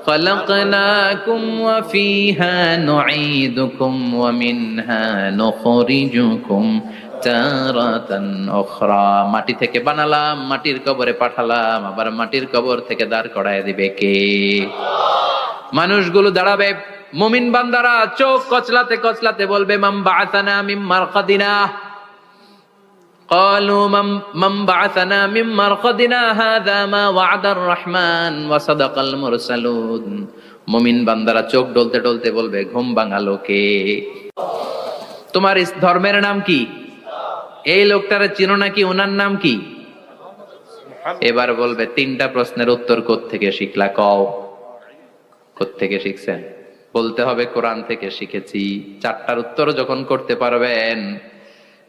খালাকনাকুম ওয়া ফিহা নুঈদুকুম ওয়া মিনহা নুখরিজুকুম তারাতান উখরা, মাটি থেকে বানালাম, মাটির কবরে পাঠালাম, আবার মাটির কবর থেকে দাঁড় করায় দিবে কে? মানুষগুলো দাঁড়াবে। মুমিন বান্দারা চোখ কচলাতে কচলাতে বলবে মান বাআসানা মিন মারকাদিনা, ক্বালু মান বাআসানা মিন মারকাদিনা হাযা মা ওয়া'দার রহমান ওয়া সাদাকাল মুরসালুন। মুমিন বান্দারা চোখ ডলতে ডলতে বলবে ঘুম ভাঙালো কে? তোমার ধর্মের নাম কি? এই লোকটারে চিনো নাকি? ওনার নাম কি? এবার বলবে 3টা প্রশ্নের উত্তর কোত্থেকে শিখলা? কও, কোত্থেকে শিখছেন? বলতে হবে কোরআন থেকে শিখেছি। চারটার উত্তর যখন করতে পারবেন,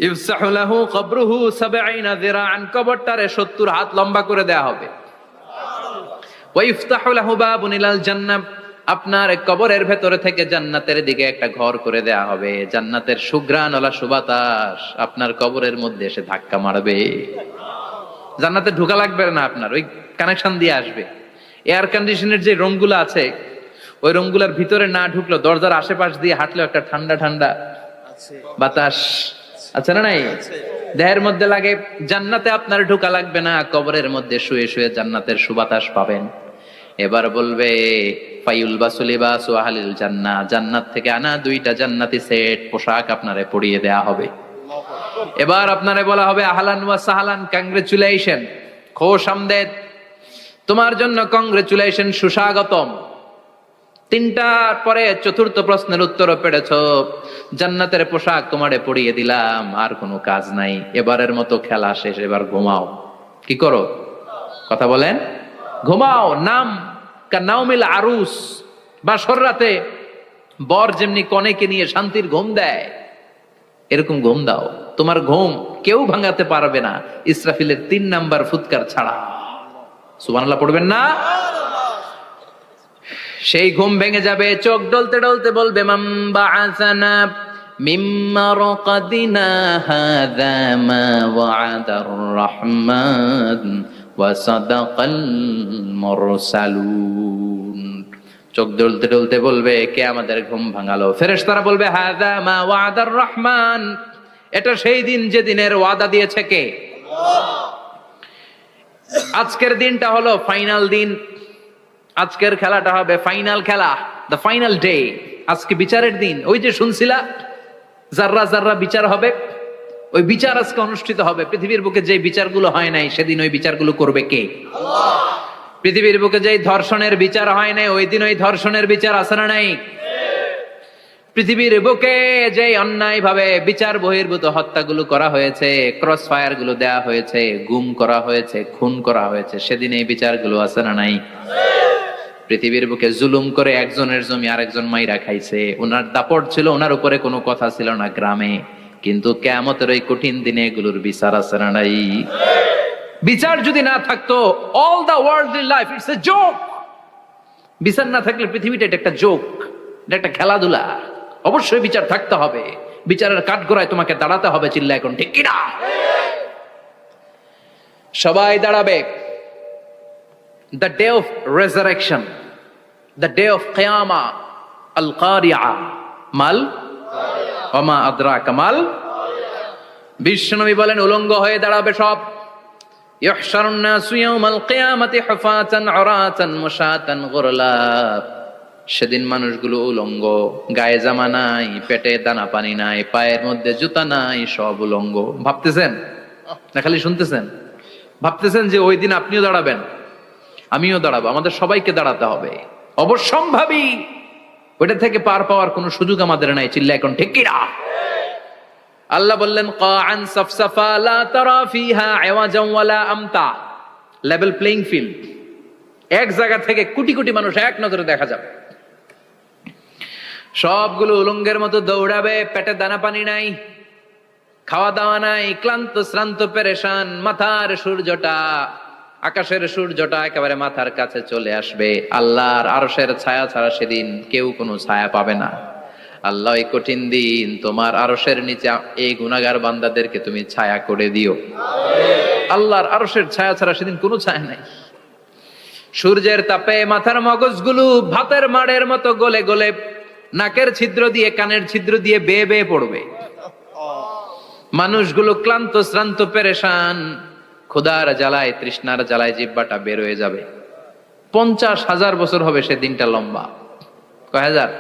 ইফসাহু লাহু কবরুহু ৭০ যিরাআন, কবরটারে ৭০ হাত লম্বা করে দেয়া হবে। ওয়া ইফতাহু লাহু বাবুন ইলাল জান্নাহ, আপনার কবরের ভেতরে থেকে জান্নাতের দিকে একটা ঘর করে দেয়া হবে। জান্নাতের সুঘ্রাণওয়ালা সুবাতাস আপনার কবরের মধ্যে এসে ধাক্কা মারবে। জান্নাতে ঢোকা লাগবে না, আপনার ওই কানেকশন দিয়ে আসবে। এয়ার কন্ডিশনের যে রুমগুলো আছে, ওই রুমগুলোর ভিতরে না ঢুকলো, দরজার আশেপাশ দিয়ে হাঁটলেও একটা ঠান্ডা ঠান্ডা বাতাস আছে না নাই? দেহের মধ্যে লাগে। জান্নাতে আপনার ঢোকা লাগবে না, কবরের মধ্যে শুয়ে শুয়ে জান্নাতের সুবাতাস পাবেন। এবার বলবে ফায়ুলবাসু লিবাসু আহলিল জান্নাহ, জান্নাত থেকে আনা 2টা জান্নাতি সেট পোশাক আপনারে পরিয়ে দেয়া হবে। এবার আপনারে বলা হবে আহলান ওয়া সাহলান, কংগ্রেচুলেশন, খোশ আমদেদ, তোমার জন্য কংগ্রেচুলেশন, সুস্বাগতম। 3টার পরে 4র্থ প্রশ্নের উত্তরও পেরেছো, জান্নাতের পোশাক তোমারে পরিয়ে দিলাম, আর কোনো কাজ নাই, এবারের মতো খেলা শেষ, এবার ঘুমাও। কি করো? কথা বলেন। ঘুমাও। নাম কানাউমিল আরুস, বাসর রাতে বর যেমনি কনেকে নিয়ে শান্তির ঘুম দেয়, এরকম ঘুম দাও। তোমার ঘুম কেউ ভাঙাতে পারবে না, ইসরাফিলের 3 নাম্বার ফুৎকার ছাড়া। সুবহানাল্লাহ পড়বেন না? সেই ঘুম ভেঙে যাবে, চোখ ডলতে ডলতে বলবে মান বাআসানা মিন মারকাদিনা হাযা মা ওয়া'দার রাহমান ওয়া সাদাকাল মুরসালুন। চোখ ডলতে ডলতে বলবে কে আমাদের ঘুম ভাঙালো? ফেরেশতারা বলবে হাযা মা ওয়া'দার রাহমান, এটা সেই দিন যে দিনের ওয়াদা দিয়েছে কে? আল্লাহ। আজকের দিনটা হলো ফাইনাল দিন, আজকের খেলাটা হবে ফাইনাল খেলা, দ্য ফাইনাল ডে। আজকে বিচারের দিন। ওই যে শুনছিলা যাররা যাররা বিচার হবে, ওই বিচার আজকে অনুষ্ঠিত হবে। পৃথিবীর বুকে যে বিচারগুলো হয় নাই, সেদিন ওই বিচারগুলো করবে কে? আল্লাহ। পৃথিবীর বুকে যে ধর্ষণের বিচার হয় নাই, ওই দিন ওই ধর্ষণের বিচার আছে না নাই? পৃথিবীর বুকে যে অন্যায় ভাবে বিচার বহির্ভূত হত্যাগুলো করা হয়েছে, ক্রস ফায়ার গুলো দেয়া হয়েছে, গুম করা হয়েছে, খুন করা হয়েছে, সেদিন এই বিচারগুলো আছে না নাই? পৃথিবীর বুকে জুলুম করে একজনের জমি আরেকজন মাইরা খাইছে, ওনার দাপট ছিল, ওনার উপরে কোনো কথা ছিল না গ্রামে, কিন্তু কিয়ামতের ওই কঠিন দিনে এগুলোর বিচার আছে না নাই? বিচার যদি না থাকতো, all the worldly life it's a joke. বিচার না থাকলে পৃথিবীটা এটা একটা জোক, এটা একটা খেলাধুলা। অবশ্যই বিচার থাকতে হবে, বিচারের কাঠগড়ায় তোমাকে দাঁড়াতে হবে। চিল্লা এখন ঠিক কিনা? সবাই দাঁড়াবে। The day of resurrection, the day of qiyamah, al-qari'ah, mal wama adraka mal। বিশ্বনবী বলেন উলঙ্গ হয়ে দাঁড়াবে সব। ইহশারুন নাসু ইয়াওমাল কিয়ামাতি হুফাতান উরাতান মুশাতান গুরলা। সেদিন মানুষগুলো উলঙ্গ, গায়ে জামা নাই, পেটে দানা পানি নাই, পায়ের মধ্যে জুতা নাই, সব উলঙ্গ। ভাবতেছেন না খালি শুনতেছেন? ভাবতেছেন যে ওই দিন আপনিও দাঁড়াবেন, আমিও দাঁড়াবো, আমাদের সবাইকে দাঁড়াতে হবে। অবশ্যম্ভাবী, ওইটা থেকে পার পাওয়ার কোনো সুযোগ আমাদের নাই। চিল্লা এখন ঠিক কিনা? আল্লাহ বললেন কাআন সাফসাফা লা তারা ফিহা আওয়াজান ওয়ালা আমতা, লেভেল প্লেইং ফিল্ড। এক জায়গা থেকে কোটি কোটি মানুষ এক নজরে দেখা যাবে। সবগুলো উলঙ্গের মতো দৌড়াবে, পেটে দানা পানি নাই, খাওয়া দাওয়া নাই, ক্লান্ত শ্রান্ত পেরেশান। মাথার সূর্যটা, আকাশের সূর্যটা একেবারে মাথার কাছে চলে আসবে। আল্লাহর আরশের ছায়া ছাড়া সেদিন কেউ কোনো ছায়া পাবে না। আল্লাহ এই কঠিন দিন তোমার আরশের নিচে এই গুনাহগার বান্দাদেরকে তুমি ছায়া করে দিও। আল্লাহর আরশের ছায়া ছাড়া সেদিন কোনো ছায়া নাই। সূর্যের তাপে মাথার মগজগুলো ভাতের মাড়ের মতো গলে গলে নাকের ছিদ্র দিয়ে কানের ছিদ্র দিয়ে বেয়ে বেয়ে পড়বে। মানুষগুলো ক্লান্ত শ্রান্ত পেরেশান, ক্ষুধার জ্বালায় তৃষ্ণার জ্বালায় জিহ্বাটা বের হয়ে যাবে। 50,000 বছর হবে সে দিনটা লম্বা। কয় হাজার?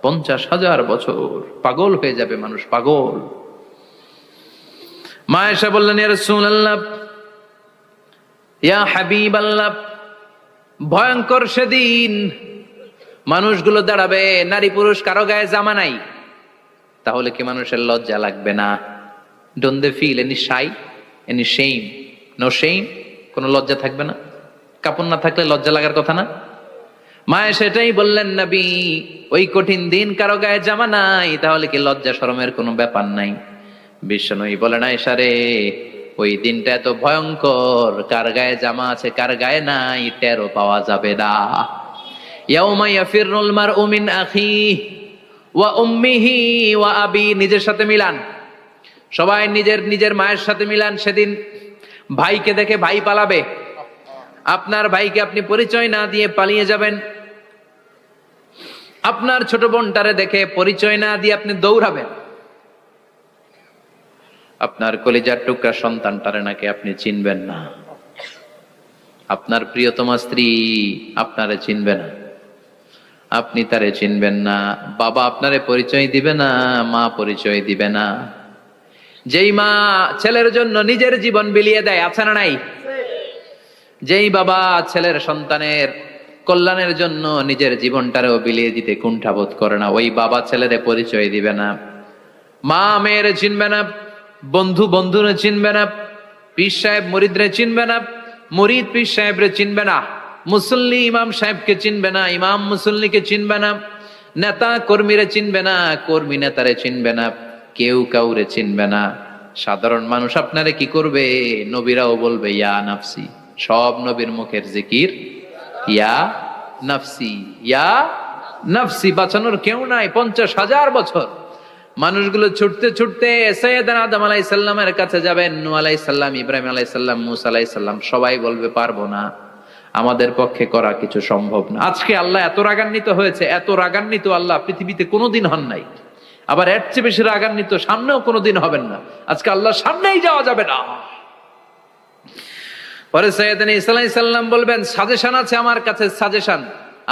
50,000 বছর। পাগল হয়ে যাবে মানুষ, পাগল। মা এসে বললেন ইয়া রাসূলুল্লাহ, ইয়া হাবিবাল্লাহ, ভয়ঙ্কর সেদিন মানুষগুলো দাঁড়াবে, নারী পুরুষ কারো গায়ে জামা নাই। তাহলে কি মানুষের লজ্জা লাগবে না? Don't they feel any shy, any shame? No shame. কোনো লজ্জা থাকবে না? কাপড় না থাকলে লজ্জা লাগার কথা না? মায়ে সেটাই বললেন, নবী ওই কঠিন দিন কারো গায়ে জামা নাই, তাহলে কি লজ্জা শরমের কোনো ব্যাপার নাই? বিশ্বনবী বলেন, আয়েশা রে, ওই দিনটা এত ভয়ঙ্কর, কার গায়ে জামা আছে কার গায়ে নাই টেরও পাওয়া যাবে না। ইয়াউমা ইয়াফিরুল মারউ মিন আখিহি ওয়া উম্মিহি ওয়া আবি, নিজের সাথে মিলান, সবাই নিজের নিজের মায়ের সাথে মিলান। সেদিন ভাইকে দেখে ভাই পালাবে, আপনার ভাইকে আপনি পরিচয় না দিয়ে পালিয়ে যাবেন। আপনার ছোট বোনটারে দেখে পরিচয় না দিয়ে আপনি দৌড়াবেন। আপনার কলিজার টুকরা সন্তানটারে নাকি আপনি চিনবেন না। আপনার প্রিয়তমা স্ত্রী আপনারে চিনবে না, আপনি তারে চিনবেন না। বাবা আপনারে পরিচয় দিবে না, মা পরিচয় দিবে না। যেই মা ছেলের জন্য নিজের জীবন বিলিয়ে দেয়, আছে না নাই? যেই বাবা ছেলের সন্তানের কল্যাণের জন্য নিজের জীবনটারেও বিলিয়ে দিতে কুণ্ঠাবোধ করে না, ওই বাবা ছেলেরে পরিচয় দিবে না। মা মেয়েরে চিনবে না, বন্ধু বন্ধুরে চিনবে না, পীর সাহেব মুরিদরে চিনবে না, মুরিদ পীর সাহেবরে চিনবে না, মুসল্লি ইমাম সাহেবকে চিনবে না, ইমাম মুসল্লিকে চিনবে না, নেতা কর্মীরে চিনবে না, কর্মী নেতারে চিনবে না, কেউ কাউরে চিনবে না। সাধারণ মানুষ আপনারে কি করবে? নবীরাও বলবে ইয়া নাফসি, সব নবীর মুখের জিকির ইয়া নাফসি, ইয়া নাফসি। বাঁচানোর কেউ নাই। 50,000 বছর মানুষগুলো ছুটতে ছুটতে সাইয়েদনা আদম আলাইহিস সালামের কাছে যাবেন, নূহ আলাইহিস সালাম, ইব্রাহিম আলাইহিস সালাম, মূসা আলাইহিস সালাম, সবাই বলবে পারবো না, আমাদের পক্ষে করা কিছু সম্ভব না। আজকে আল্লাহ এত রাগান্বিত হয়েছে, এত রাগান্বিত আল্লাহ পৃথিবীতে কোনোদিন হন নাই, আবার এর চেয়ে বেশি রাগান্বিত সামনেও কোনোদিন হবেন না। আজকে আল্লাহ সামনেই যাওয়া যাবে না। পরে সাইয়েদনা ঈসা আলাইহিস সালাম বলবেন, সাজেশন আছে আমার কাছে, সাজেশন।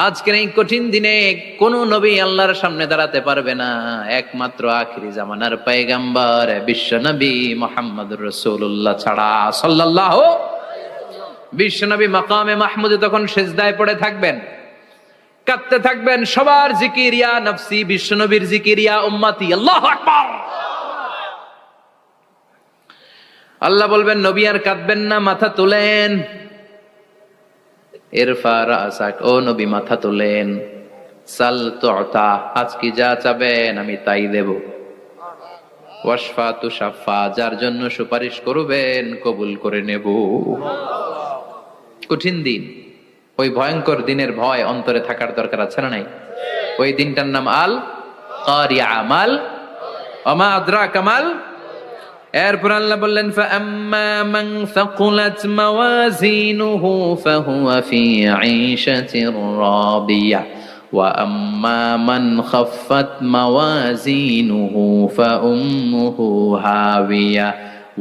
আজকের এই কঠিন দিনে কোন নবী আল্লাহর সামনে দাঁড়াতে পারবে না, একমাত্র আখিরি জামানার পয়গম্বর বিশ্ব নবী মুহাম্মদুর রাসূলুল্লাহ ছাড়া সাল্লাল্লাহু। বিশ্ব নবী মাকামে মাহমুদে তখন সিজদায় পড়ে থাকবেন, কাঁদতে থাকবেন। সবার জিকির ইয়া নফসি, বিশ্ব নবীর জিকির ইয়া উম্মতি, আল্লাহু আকবার। আল্লাহ বলবেন, নবী আর কাঁদবেন না, মাথা তোলেন। ইরফা রাসাক, ও নবী মাথা তোলেন। সাল তুতা, আজকে যা চাবেন আমি তাই দেব। ওয়াশফা তুশাফা, যার জন্য সুপারিশ করবেন কবুল করে নেব। কঠিন দিন, ওই ভয়ঙ্কর দিনের ভয় অন্তরে থাকার দরকার আছে না নাই? ওই দিনটার নাম আল কারিয়া, মাল ওমা আদরাকা মাল। এরপর আল্লাহ বললেন, ফাআম্মা মান সাকুলাত মাওয়াজিনুহু ফাহুয়া ফি ঈশাতির রাদিয়া ওয়া আম্মা মান খাফফাত মাওয়াজিনুহু ফাউম্মুহু হাবিয়া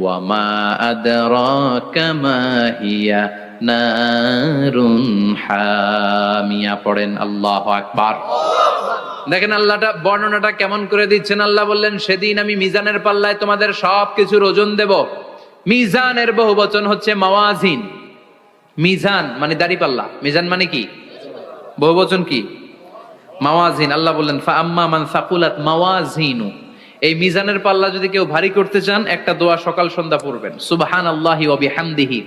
ওয়া মা আদরাকা মা হিয়া নারুন হামিয়া। পড়েন আল্লাহু আকবার। দেখেন আল্লাহটা বর্ণনাটা কেমন করে দিচ্ছেন। আল্লাহ বললেন, সেদিন আমি মিজানের পাল্লায় তোমাদের সবকিছুর ওজন দেব। মিজানের বহুবচন হচ্ছে মাওয়াজিন। মিজান মানে দাড়ি পাল্লা, মিজান মানে কি? বহুবচন কি? মাওয়াজিন। আল্লাহ বললেন, ফাআম্মা মান সাকুলাত মাওয়াজিনু, এই মিজানের পাল্লা যদি কেউ ভারী করতে চান, একটা দোয়া সকাল সন্ধ্যা পড়বেন, সুবহানাল্লাহি ওয়া বিহামদিহি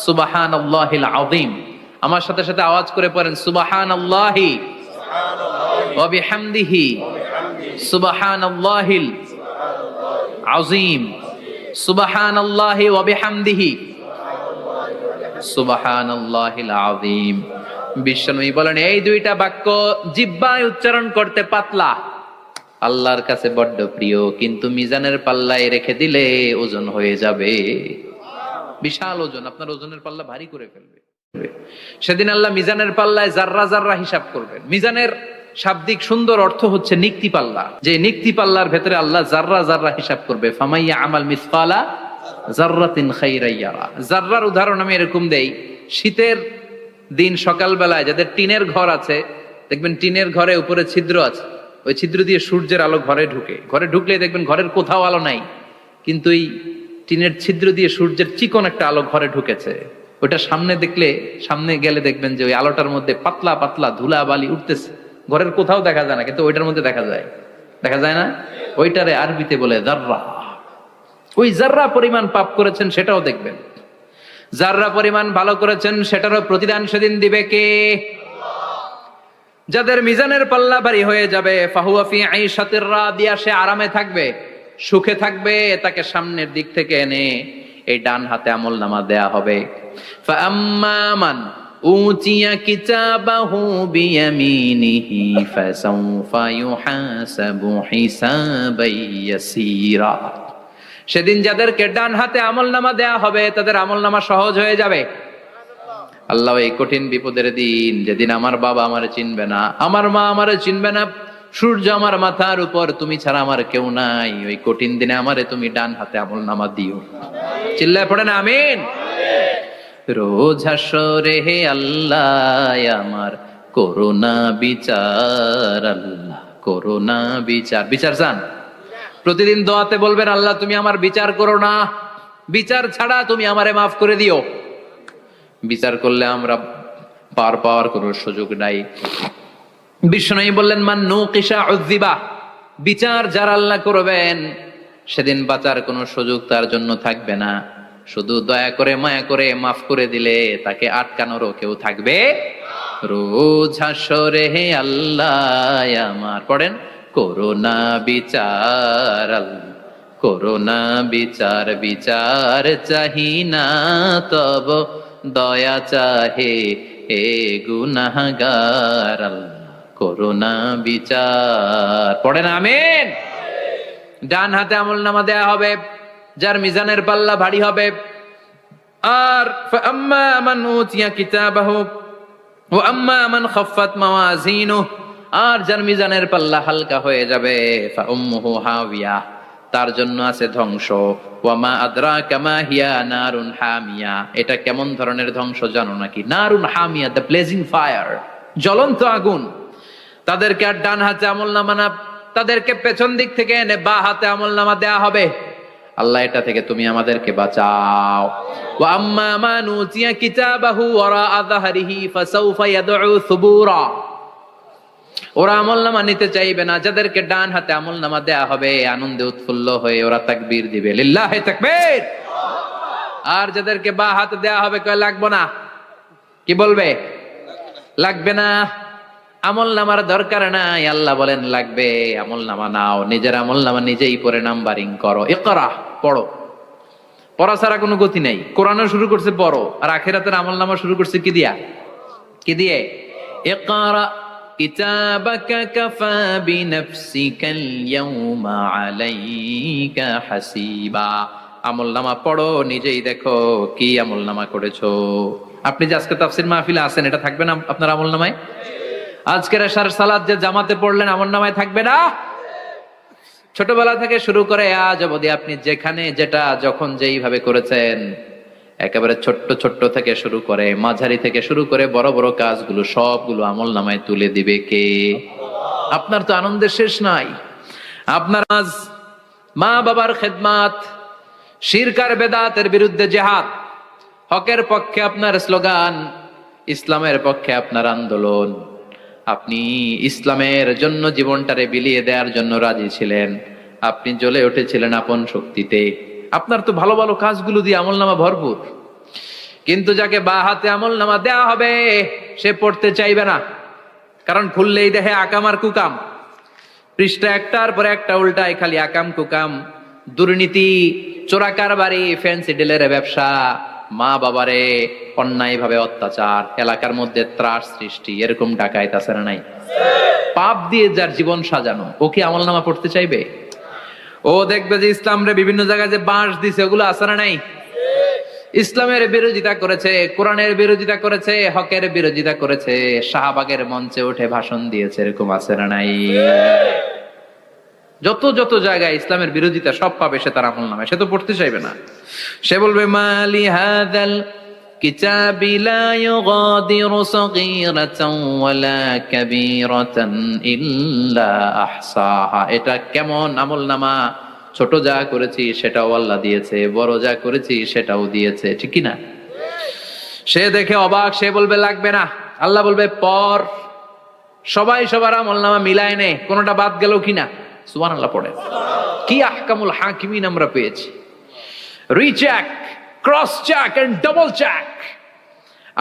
সুবহানাল্লাহিল আযীম। আমার সাথে সাথে আওয়াজ করে পড়েন, সুবহানাল্লাহি ওয়া বিহামদিহি সুবহানাল্লাহিল আযীম, সুবহানাল্লাহি ওয়া বিহামদিহি সুবহানাল্লাহিল আযীম। বিশ্বনবী বলেন, এই দুইটা বাক্য জিহ্বায় উচ্চারণ করতে পাতলা, আল্লাহর কাছে বড্ড প্রিয়, কিন্তু মিজানের পাল্লায় রেখে দিলে ওজন হয়ে যাবে বিশাল ওজন, আপনার ওজনের পাল্লা ভারী করে ফেলবে। সেদিন আল্লাহ মিজানের পাল্লায় জাররা জাররা হিসাব করবেন। মিজানের শাব্দিক সুন্দর অর্থ হচ্ছে নিক্তি পাল্লা, যে নিক্তি পাল্লার ভেতরে আল্লাহ জাররা জাররা হিসাব করবে। ফামাইয়া আমাল মিসকালা জাররাতিন খাইরান ইয়ারা। জাররার উদাহরণ আমি এরকম দেই, শীতের দিন সকালবেলায় যাদের টিনের ঘর আছে, দেখবেন টিনের ঘরে উপরে ছিদ্র আছে, ওই ছিদ্র দিয়ে সূর্যের আলো ঘরে ঢুকে। ঘরে ঢুকলে দেখবেন ঘরের কোথাও আলো নাই, কিন্তু এই টিনের ছিদ্র দিয়ে সূর্যের চিকন একটা আলো ঘরে ঢুকেছে। ওটা সামনে দেখলে, সামনে গেলে দেখবেন যে ওই আলোটার মধ্যে পাতলা পাতলা ধুলা বালি উঠতেছে, ঘরের কোথাও দেখা যায় না, কিন্তু ওইটার মধ্যে দেখা যায়। দেখা যায় না? ওইটারে আরবিতে বলে জাররা। ওই জাররা পরিমাণ পাপ করেছেন সেটাও দেখবেন, জাররা পরিমাণ ভালো করেছেন সেটারও প্রতিদান সেদিন দিবে কে? যাদের মিজানের পাল্লা ভারী হয়ে যাবে, ফাহুয়া ফি আইশাতির রাদিয়া, সে আরামে থাকবে, সুখে থাকবে। তাকে সামনের দিক থেকে এনে এই ডান হাতে আমলনামা দেয়া হবে। ফাআম্মা মান উতিয়া কিতাবাহু বিয়ামিনিহি ফাসাউফা ইউহাসাবু হিসাবান ইয়াসীরা। সেদিন যাদেরকে ডান হাতে আমলনামা দেয়া হবে তাদের আমলনামা সহজ হয়ে যাবে। আল্লাহ, এই কঠিন বিপদের দিন, যেদিন আমার বাবা আমারে চিনবে না, আমার মা আমারে চিনবে না, সূর্য আমার মাথার উপর, তুমি ছাড়া আমার কেউ নাই, ওই কঠিন দিনে আমারে তুমি ডান হাতে আমলনামা দিও। চিল্লায় পড়েন আমিন। রোজ হাসরে হে আল্লাহ আমার করোনা বিচার, আল্লাহ করোনা বিচার। বিচার চান? প্রতিদিন দোয়াতে বলবেন, আল্লাহ তুমি আমার বিচার করো না, বিচার ছাড়া তুমি আমারে মাফ করে দিও। বিচার করলে আমরা পার পাওয়ার কোনো সুযোগ নাই। বিষ্ণু বললেন, মান নুকিশা উযিবা, বিচার যারা আল্লাহ করবেন সেদিন বাঁচার কোনো সুযোগ তার জন্য থাকবে না। শুধু দয়া করে মায়া করে মাফ করে দিলে তাকে আটকানোরও কেউ থাকবে। রোজ হাসরে হে আল্লাহ আমার, পড়েন, করোনা বিচার, আল্লাহ করোনা বিচার, বিচার চাহি না তব দয়া চাহে হে গুনাহগার, আল্লাহ করোনা বিচার। পড়েন আমিন। ডান হাতে আমলনামা দেয়া হবে যার মিজানের পাল্লা ভারী হবে। আর ফাআম্মা মান উতিয়া কিতাবাহু ওয়া আম্মা মান খাফফাত মাওয়াজিনুহু, আর যার মিজানের পাল্লা হালকা হয়ে যাবে, ফাউম্মুহু হাওিয়া, তার জন্য আছে ধ্বংস। ওয়া মা আদরাকা মা হিয়া নারুন হামিয়া, এটা কেমন ধরনের ধ্বংস জানো নাকি? নারুন হামিয়া, দ্য ব্লেজিং ফায়ার, জ্বলন্ত আগুন। তাদেরকে আর ডান হাতে আমলনামা না, তাদেরকে পেছন দিক থেকে এনে বা হাতে আমলনামা দেয়া হবে। আল্লাহ, এটা থেকে তুমি আমাদেরকে বাঁচাও। ওয়া আম্মা মান উতিয়া কিতাবাহু ওয়ারা যাহরিহি ফাসাউফা ইয়াদউ সুবুরা, ওরা আমলনামা নিতে চাইবে না। যাদেরকে ডান হাতে আমলনামা দেয়া হবে আনন্দে উৎফুল্ল হয়ে ওরা তাকবীর দিবে, লিল্লাহি তাকবীর। আর যাদেরকে বা হাতে দেয়া হবে কয় লাগবে না, কি বলবে? লাগবে না, আমলনামার দরকার নাই। আল্লাহ বলেন লাগবে, আমলনামা নাও, নিজের আমলনামা নিজেই পড়ে নাম্বারিং করো। ইকরা, পড়ো। পড়া ছাড়া কোনো গতি নেই। কোরআনও শুরু করছে পড়ো, আর আখিরাতের আমলনামা শুরু করছে কি দিয়া? কি দিয়ে? ইকরা কিতাবাকা কাফা বিনাফসিকাল ইয়াউমা আলাইকা হাসিবা। আমলনামা পড়ো, নিজেই দেখো কি আমলনামা করেছো। আপনি যে আজকে তাফসীর মাহফিলে আছেন, এটা থাকবে না আপনার আমলনামায়? আজকের এশার সালাত যে জামাতে পড়লেন, আমলনামায় থাকবে না? ছোটবেলা থেকে শুরু করে আজ অবধি আপনি যেখানে যেটা যখন যেইভাবে করেছেন, একেবারে ছোট্ট ছোট্ট থেকে শুরু করে মাঝারি থেকে শুরু করে বড় বড় কাজগুলো সবগুলো আমলনামায় তুলে দিবে কে? আপনার তো আনন্দের শেষ নাই। আপনার আজ মা বাবার খেদমাত, শিরক আর বেদাতের বিরুদ্ধে জিহাদ, হকের পক্ষে আপনার স্লোগান, ইসলামের পক্ষে আপনার আন্দোলন। আপনি ইসলামের জন্য জীবনটারে বিলিয়ে দেওয়ার জন্য রাজি ছিলেন। আপনি জ্বলে উঠেছিলেন আপন শক্তিতে। আপনার তো ভালো ভালো কাজগুলো দিয়ে আমলনামা ভরপুর। কিন্তু যাকে বা হাতে আমলনামা দেয়া হবে সে পড়তে চাইবে না, কারণ খুললেই দেখে আকাম আর কুকাম। পৃষ্ঠা একটার পর একটা উল্টায় খালি আকাম কুকাম, দুর্নীতি, চোরাকারবারি, ফ্যান্সি ডিলের ব্যবসা, মা বাবারে অন্যায় ভাবে অত্যাচার, এলাকার মধ্যে ত্রাস সৃষ্টি, এরকম ডাকাইত আছে না নাই? পাপ দিয়ে যার জীবন সাজানো, ও কি আমলনামা পড়তে চাইবে? ও দেখবে যে ইসলামরে বিভিন্ন জায়গায় যে বাঁশ দিছে, ওগুলো আছে না নাই? ইসলামের বিরোধিতা করেছে, কোরআনের বিরোধিতা করেছে, হকের বিরোধিতা করেছে, শাহবাগের মঞ্চে উঠে ভাষণ দিয়েছে, এরকম আছে না নাই? যত যত জায়গায় ইসলামের বিরোধিতা সব পাবে সে তার আমলনামায়, সে তো পড়তে চাইবে না। সে বলবে মালি হাদাল কিতাবি লা ইউগাদিরু সাগীরাতান ওয়ালা কাবীরাতান ইল্লা আহসাহা। এটা কেমন আমলনামা, ছোট যা করেছি সেটাও আল্লাহ দিয়েছে, বড় যা করেছি সেটাও দিয়েছে, ঠিক কি না? সে দেখে অবাক, সে বলবে লাগবে না। আল্লাহ বলবে পর, সবাই সবার আমলনামা মিলায় নে, কোনটা বাদ গেল কিনা। সুবহানাল্লাহ পড়ে। কি আহকামুল হাকিমিন আমরা পেয়েছি। Recheck, cross check and double check.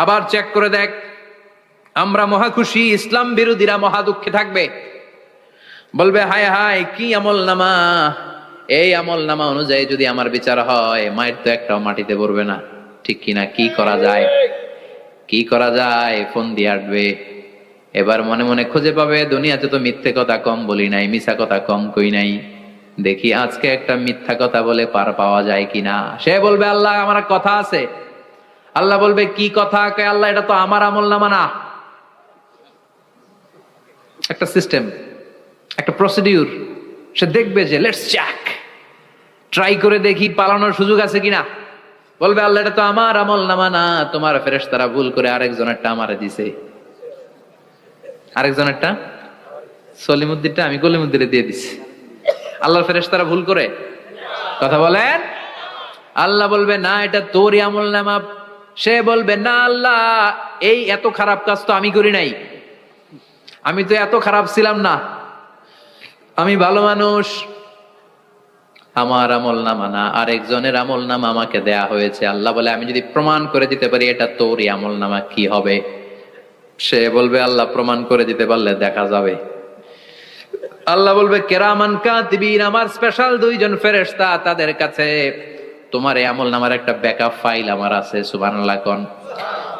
আবার চেক করে দেখ আমরা মহা খুশি, ইসলাম বিরোধীরা মহা দুঃখে থাকবে, বলবে হায় হায় কি আমল নামা, এই আমল নামা অনুযায়ী যদি আমার বিচার হয় মায়ের তো একটাও মাটিতে পড়বে না। ঠিক কিনা? কি করা যায়, কি করা যায়, ফোন দিয়ে আসবে। এবার মনে মনে খুঁজে পাবে দুনিয়াতে তো মিথ্যে কথা কম বলি নাই, মিছা কথা কম কই নাই, দেখি আজকে একটা মিথ্যা কথা বলে পার পাওয়া যায় কিনা। সে বলবে আল্লাহ আমার কথা আছে। আল্লাহ বলবে কি কথা? কে আল্লাহ এটা তো আমার আমল নামা না। একটা সিস্টেম, একটা প্রসিডিউর। সে দেখবে যে লেটস চেক, ট্রাই করে দেখি পালানোর সুযোগ আছে কিনা। বলবে আল্লাহ এটা তো আমার আমল নামা না, তোমার ফেরেশতারা ভুল করে আরেকজনেরটা আমারে দিছে। আরেকজনেরটা সলিমুদ্দিনটা আমি কলিমুদ্দিনে দিয়ে দিছি। আল্লাহর ফেরেশতারা ভুল করে কথা বলেন? আল্লাহ বলবে না এটা তোরই আমল নামা। সে বলবে না আল্লাহ এই এত খারাপ কাজ তো আমি করি নাই, আমি তো এত খারাপ ছিলাম না, আমি ভালো মানুষ। আমার আমল নামা না, আরেকজনের আমল নামা আমাকে দেয়া হয়েছে। আল্লাহ বলে আমি যদি প্রমাণ করে দিতে পারি এটা তোরই আমল নামা কি হবে? সে বলবে আল্লাহ প্রমাণ করে দিতে পারলে দেখা যাবে। আল্লাহ বলবে কেরামান কাতিবিন, আমার স্পেশাল দুইজন ফেরেশতা, তাদের কাছে তোমার এই আমল নামার একটা ব্যাকআপ ফাইল আমার আছে। সুবহানাল্লাহ কোন?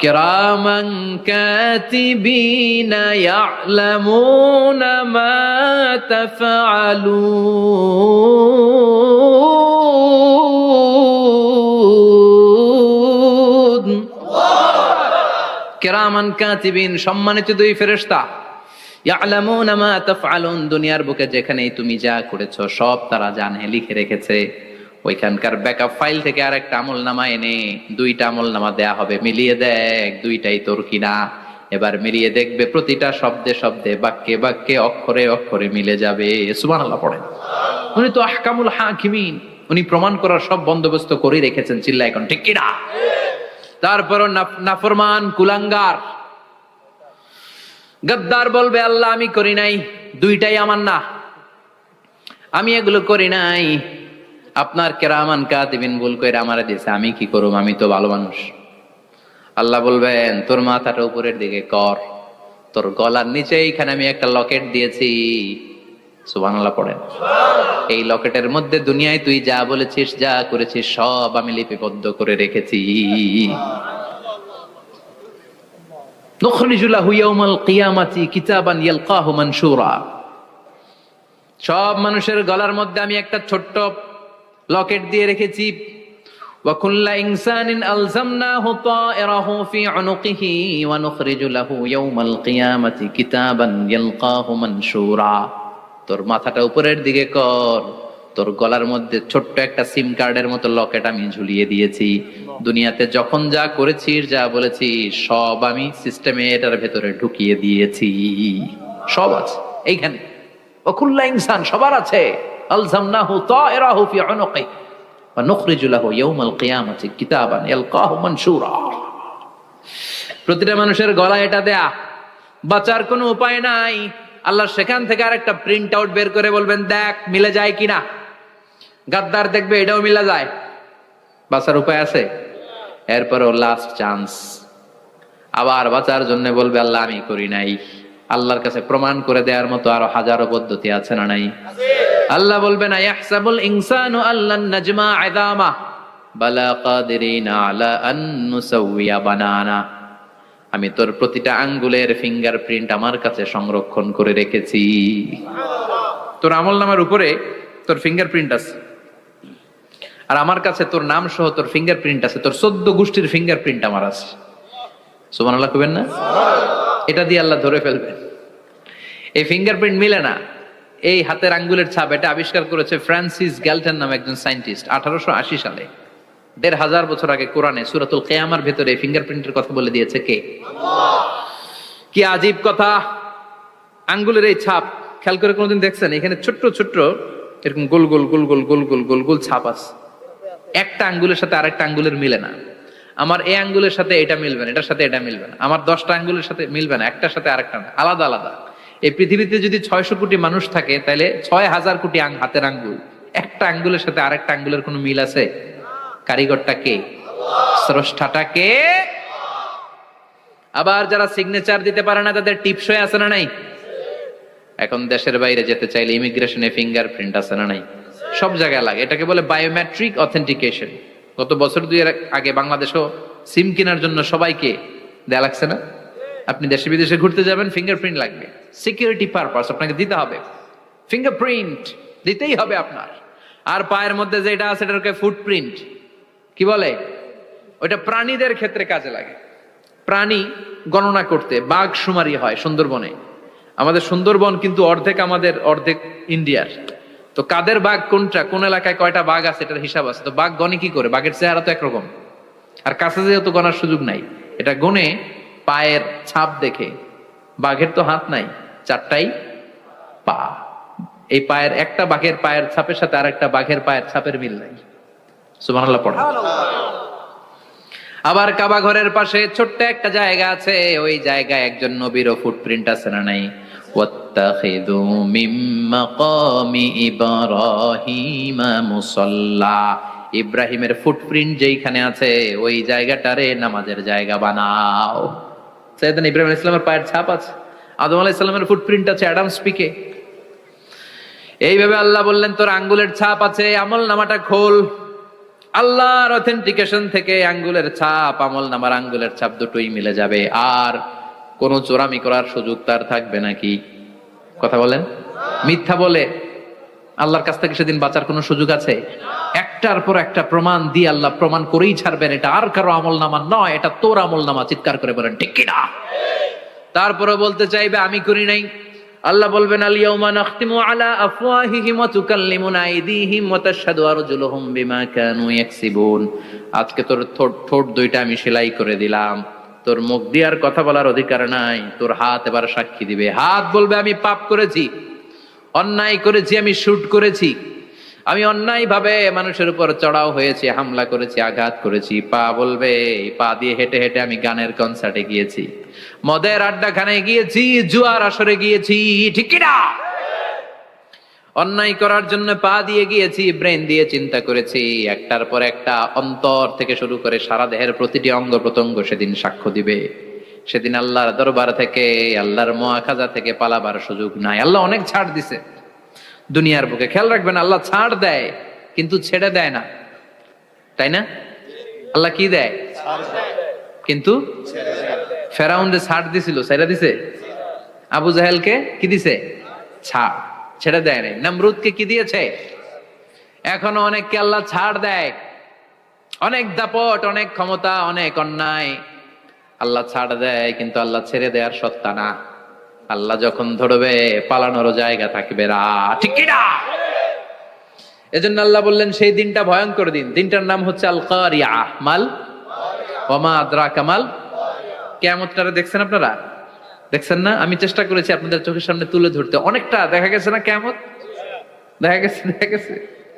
কেরামান কাতিবিন ইয়ালামুনা মা তাফআলুন। কেরামান কাতিবিন সম্মানিত দুই ফেরেশতা, ইয়ালামুনা মা তাফআলুন, দুনিয়ার বুকে যেখানেই তুমি যা করেছো সব তারা জানে, লিখে রেখেছে। ওইখানকার ব্যাকআপ ফাইল থেকে আরেকটা আমল নামা এনে দুইটা আমল নামা দেয়া হবে, মিলিয়ে দেখ দুইটাই তোর কিনা। এবার মিলিয়ে দেখবে প্রতিটা শব্দে শব্দে, বাক্যে বাক্যে, অক্ষরে অক্ষরে মিলে যাবে। সুবহানাল্লাহ পড়েন। উনি তো আহকামুল হাকিমিন, উনি প্রমাণ করার সব বন্দোবস্ত করে রেখেছেন। চিল্লায় এখন ঠিক কিনা? তারপরও নাফরমান কুলাঙ্গার গদ্দার বলবে আল্লাহ আমি করি নাই, দুইটাই আমার না, আমি এগুলো করি নাই, আপনার কেরামান কাতিবিন ভুল কইরা আমারে দিয়েছে, আমি কি করব, আমি তো ভালো মানুষ। আল্লাহ বলবেন তোর মাথাটা উপরের দিকে কর, তোর গলার নিচে এইখানে আমি একটা লকেট দিয়েছি। সুবহানাল্লাহ পড়েন। এই লকেটের মধ্যে দুনিয়ায় তুই যা বলেছিস যা করেছিস সব আমি লিপিবদ্ধ করে রেখেছি। নুখরিজু লাহু ইয়াউমাল কিয়ামাতি কিতাবান ইয়ালকাহু মানশুরা, সব মানুষের গলার মধ্যে আমি একটা ছোট্ট লকেট দিয়ে রেখেছি। ওয়া কুল্লা ইনসানিন আলজামনাহু তায়রাহু ফি উনুকিহি ওয়া নুখরিজু লাহু ইয়াউমাল কিয়ামাতি কিতাবান ইয়ালকাহু মানশুরা। তোর মাথাটা উপরের দিকে কর, তোর গলার মধ্যে ছোট্ট একটা সিম কার্ডের মতো লকেট আমি ঝুলিয়ে দিয়েছি। দুনিয়াতে যখন যা করেছিস যা বলেছিস সব আমি সিস্টেমে এটার ভেতরে ঢুকিয়ে দিয়েছি, সব আছে এইখানে। ওয়াকুল্লা ইনসান সবার আছে। আলজামনাহু তায়রাহু ফি উনুকি ওয়া নুখরিজু লাহু ইয়াউমাল কিয়ামাতি কিতাবান ইয়ালকাহু মানশুরা। প্রতিটা মানুষের গলায় এটা দেয়া, বাঁচার কোনো উপায় নাই। আল্লাহ সেখান থেকে আরেকটা প্রিন্ট আউট বের করে বলবেন দেখ মিলে যায় কিনা। গাদ্দার দেখবে এটাও মিলে যায়, বাঁচার উপায় আছে। এরপরও লাস্ট চান্স, আবার বাঁচার জন্য বলবে আল্লাহ আমি করি নাই। আল্লাহর কাছে প্রমাণ করে দেওয়ার মতো আরো হাজারো পদ্ধতি আছে না নাই? আল্লাহ বলবেন আয়াহসাবুল ইনসানু আল্লান নাজমা ইযামা বালা কাদিরিনা আলা আন নুসাউইয়া বানানা। আমি তোর প্রতিটা আঙ্গুলের ফিঙ্গারপ্রিন্ট আমার কাছে সংরক্ষণ করে রেখেছি। তোর আমলনামার উপরে তোর ফিঙ্গারপ্রিন্ট আছে, আর আমার কাছে তোর নাম সহ তোর ফিঙ্গারপ্রিন্ট আছে, তোর 14 গোষ্ঠীর ফিঙ্গারপ্রিন্ট আমার আছে। সুবহানাল্লাহ কইবেন না? এটা দিয়ে আল্লাহ ধরে ফেলবেন। এই ফিঙ্গারপ্রিন্ট মিলে না, এই হাতের আঙ্গুলের ছাপ, এটা আবিষ্কার করেছে ফ্রান্সিস গ্যালটন নামে একজন সায়েন্টিস্ট 1880 সালে। 1500 বছর আগে কোরআনে সূরাতুল কিয়ামার ভেতরে ফিঙ্গারপ্রিন্টের কথা বলে দিয়েছে কে? আল্লাহ। কি আজীব কথা! আঙ্গুলের এই ছাপ খেয়াল করে কোনোদিন দেখছেন? এখানে ছোট্ট ছোট্ট এরকম গোল গোল গোল গোল গোল গোল গোল গোল ছাপ আছে। একটা আঙ্গুলের সাথে আরেকটা আঙ্গুলের মিলে না। আমার এই আঙ্গুলের সাথে এটা মিলবে না, এটার সাথে এটা মিলবে না। আমার 10টা আঙ্গুলের সাথে মিলবে না, একটার সাথে আরেকটা না, আলাদা আলাদা। এই পৃথিবীতে যদি 600 কোটি মানুষ থাকে তাহলে 6000 কোটি হাতের আঙ্গুল, একটা আঙ্গুলের সাথে আরেকটা আঙ্গুলের কোনো মিল আছে? কারিগরটা কে? স্রষ্টাটা কে? আবার যারা সিগনেচার দিতে পারে না তাদের টিপসই আছে না নাই? এখন দেশের বাইরে যেতে চাইলে ইমিগ্রেশনে ফিঙ্গারপ্রিন্ট আছে না নাই? সব জায়গায় লাগে, এটাকে বলে বায়োমেট্রিক অথেন্টিকেশন। গত বছর দুয়ের আগে বাংলাদেশও সিম কেনার জন্য সবাইকে দেয়া লাগছে না? আপনি দেশে বিদেশে ঘুরতে যাবেন, ফিঙ্গারপ্রিন্ট লাগবে, সিকিউরিটি পারপাস আপনাকে দিতে হবে, ফিঙ্গারপ্রিন্ট দিতেই হবে আপনার। আর পায়ের মধ্যে যেটা আছে এটাকে ফুটপ্রিন্ট কি বলে, ওইটা প্রাণীদের ক্ষেত্রে কাজে লাগে। প্রাণী গণনা করতে বাঘ শুমারি হয় সুন্দরবনে। আমাদের সুন্দরবন কিন্তু অর্ধেক আমাদের, অর্ধেক ইন্ডিয়ার। তো কাদের বাঘ কোনটা, কোন এলাকায় কয়টা বাঘ আছে এটার হিসাব আছে। তো বাঘ গণে কি করে? বাঘের চেহারা তো একরকম, আর কাছে যেহেতু গণার সুযোগ নাই, এটা গনে পায়ের ছাপ দেখে। বাঘের তো হাত নাই, চারটাই পা। এই পায়ের একটা বাঘের পায়ের ছাপের সাথে আর একটা বাঘের পায়ের ছাপের মিল নাই। সুবহানাল্লাহ পড়া। আবার কাবা ঘরের পাশে ছোট্ট একটা জায়গা আছে, ওই জায়গায় একজন নবীরও ফুটপ্রিন্ট আছে না নাই? ওয়াত্তাখিযু মিম মাকামি ইব্রাহিমা মুসাল্লা। ইব্রাহিমের ফুটপ্রিন্ট যেইখানে আছে ওই জায়গাটারে নামাজের জায়গা বানাও। সাইয়েদনা ইব্রাহিম আলাইহিস সালামের পায়ের ছাপ আছে, আদম আলাইহিস সালামের ফুটপ্রিন্ট আছে অ্যাডামস পিকে। এইভাবে আল্লাহ বললেন তোর আঙ্গুলের ছাপ আছে, আমল নামাটা খোল। আল্লাহর অথেন্টিকেশন থেকে আঙ্গুলের ছাপ, আমল নামার আঙ্গুলের ছাপ দুটোই মিলে যাবে। আর কোন চোরামি করার সুযোগ তার থাকবে নাকি? কথা বলেন। মিথ্যা বলে আল্লাহর কাছ থেকে সেদিন বাঁচার কোন সুযোগ আছে? একটার পর একটা প্রমাণ দিয়ে আল্লাহ প্রমাণ করেই ছাড়বেন, এটা আর কারো আমল নামা নয়, এটা তোর আমল নামা। চিৎকার করে বলেন ঠিক কিনা? তারপরে বলতে চাইবে আমি করি নাই। আল্লাহ বলবেন আল ইয়াউমা নাখতিমু আলা আফওয়াহিহিম ওয়া তুকাল্লিমুনা আইদিহিম ওয়া তাশহাদু আরজুলুহুম বিমা কানু ইয়াকসিবুন। আজকে তোর ঠোঁট দুইটা আমি সেলাই করে দিলাম, তোর মুখ দিয়ে আর কথা বলার অধিকার নাই, তোর হাত এবার সাক্ষী দিবে। হাত বলবে আমি পাপ করেছি, অন্যায় করেছি, আমি শুট করেছি, আমি অন্যায় ভাবে মানুষের উপর চড়াও হয়েছি, হামলা করেছি, আঘাত করেছি। পা বলবে পা দিয়ে হেঁটে হেঁটে আমি গানের কনসার্টে গিয়েছি, মদের আড্ডাখানায় গিয়েছি, জুয়ার আসরে গিয়েছি, ঠিক কিনা? অন্যায় করার জন্য পা দিয়ে গিয়েছি, ব্রেন দিয়ে চিন্তা করেছি। একটার পর একটা অন্তর থেকে শুরু করে সারা দেহের প্রতিটি অঙ্গ প্রত্যঙ্গ সেদিন সাক্ষ্য দিবে। সেদিন আল্লাহর দরবার থেকে, আল্লাহর মুআখাজা থেকে পালাবার সুযোগ নাই। আল্লাহ অনেক ছাড় দিছে দুনিয়ার বুকে। খেয়াল রাখবেন, আল্লাহ ছাড় দেয় কিন্তু ছেড়ে দেয় না, তাই না? আল্লাহ কি দেয়? কিন্তু ফেরাউনরে ছাড় দিছিল, ছেড়ে দিছে। আবু জাহেলকে কি দিছে? ছাড়, ছেড়ে দেয় নাই। নমরুদকে কি দিয়েছে? এখনো অনেককে আল্লাহ ছাড় দেয়। অনেক দাপট, অনেক ক্ষমতা, অনেক অন্যায় আল্লাহ ছাড় দেয়, কিন্তু আল্লাহ ছেড়ে দেওয়ার সত্তা না। আল্লাহ যখন ধরবে পালানোর জায়গা থাকবে না, ঠিক কি না? এজন্য আল্লাহ বললেন সেই দিনটা ভয়ঙ্কর দিন। দিনটার নাম হচ্ছে আল কারিয়া। মাল ওয়া মা আদরাকা মাল। কিয়ামতটারে দেখছেন আপনারা? দেখছেন না? আমি চেষ্টা করেছি আপনাদের চোখের সামনে তুলে ধরতে। অনেকটা দেখা গেছে না কিয়ামত? দেখা গেছে।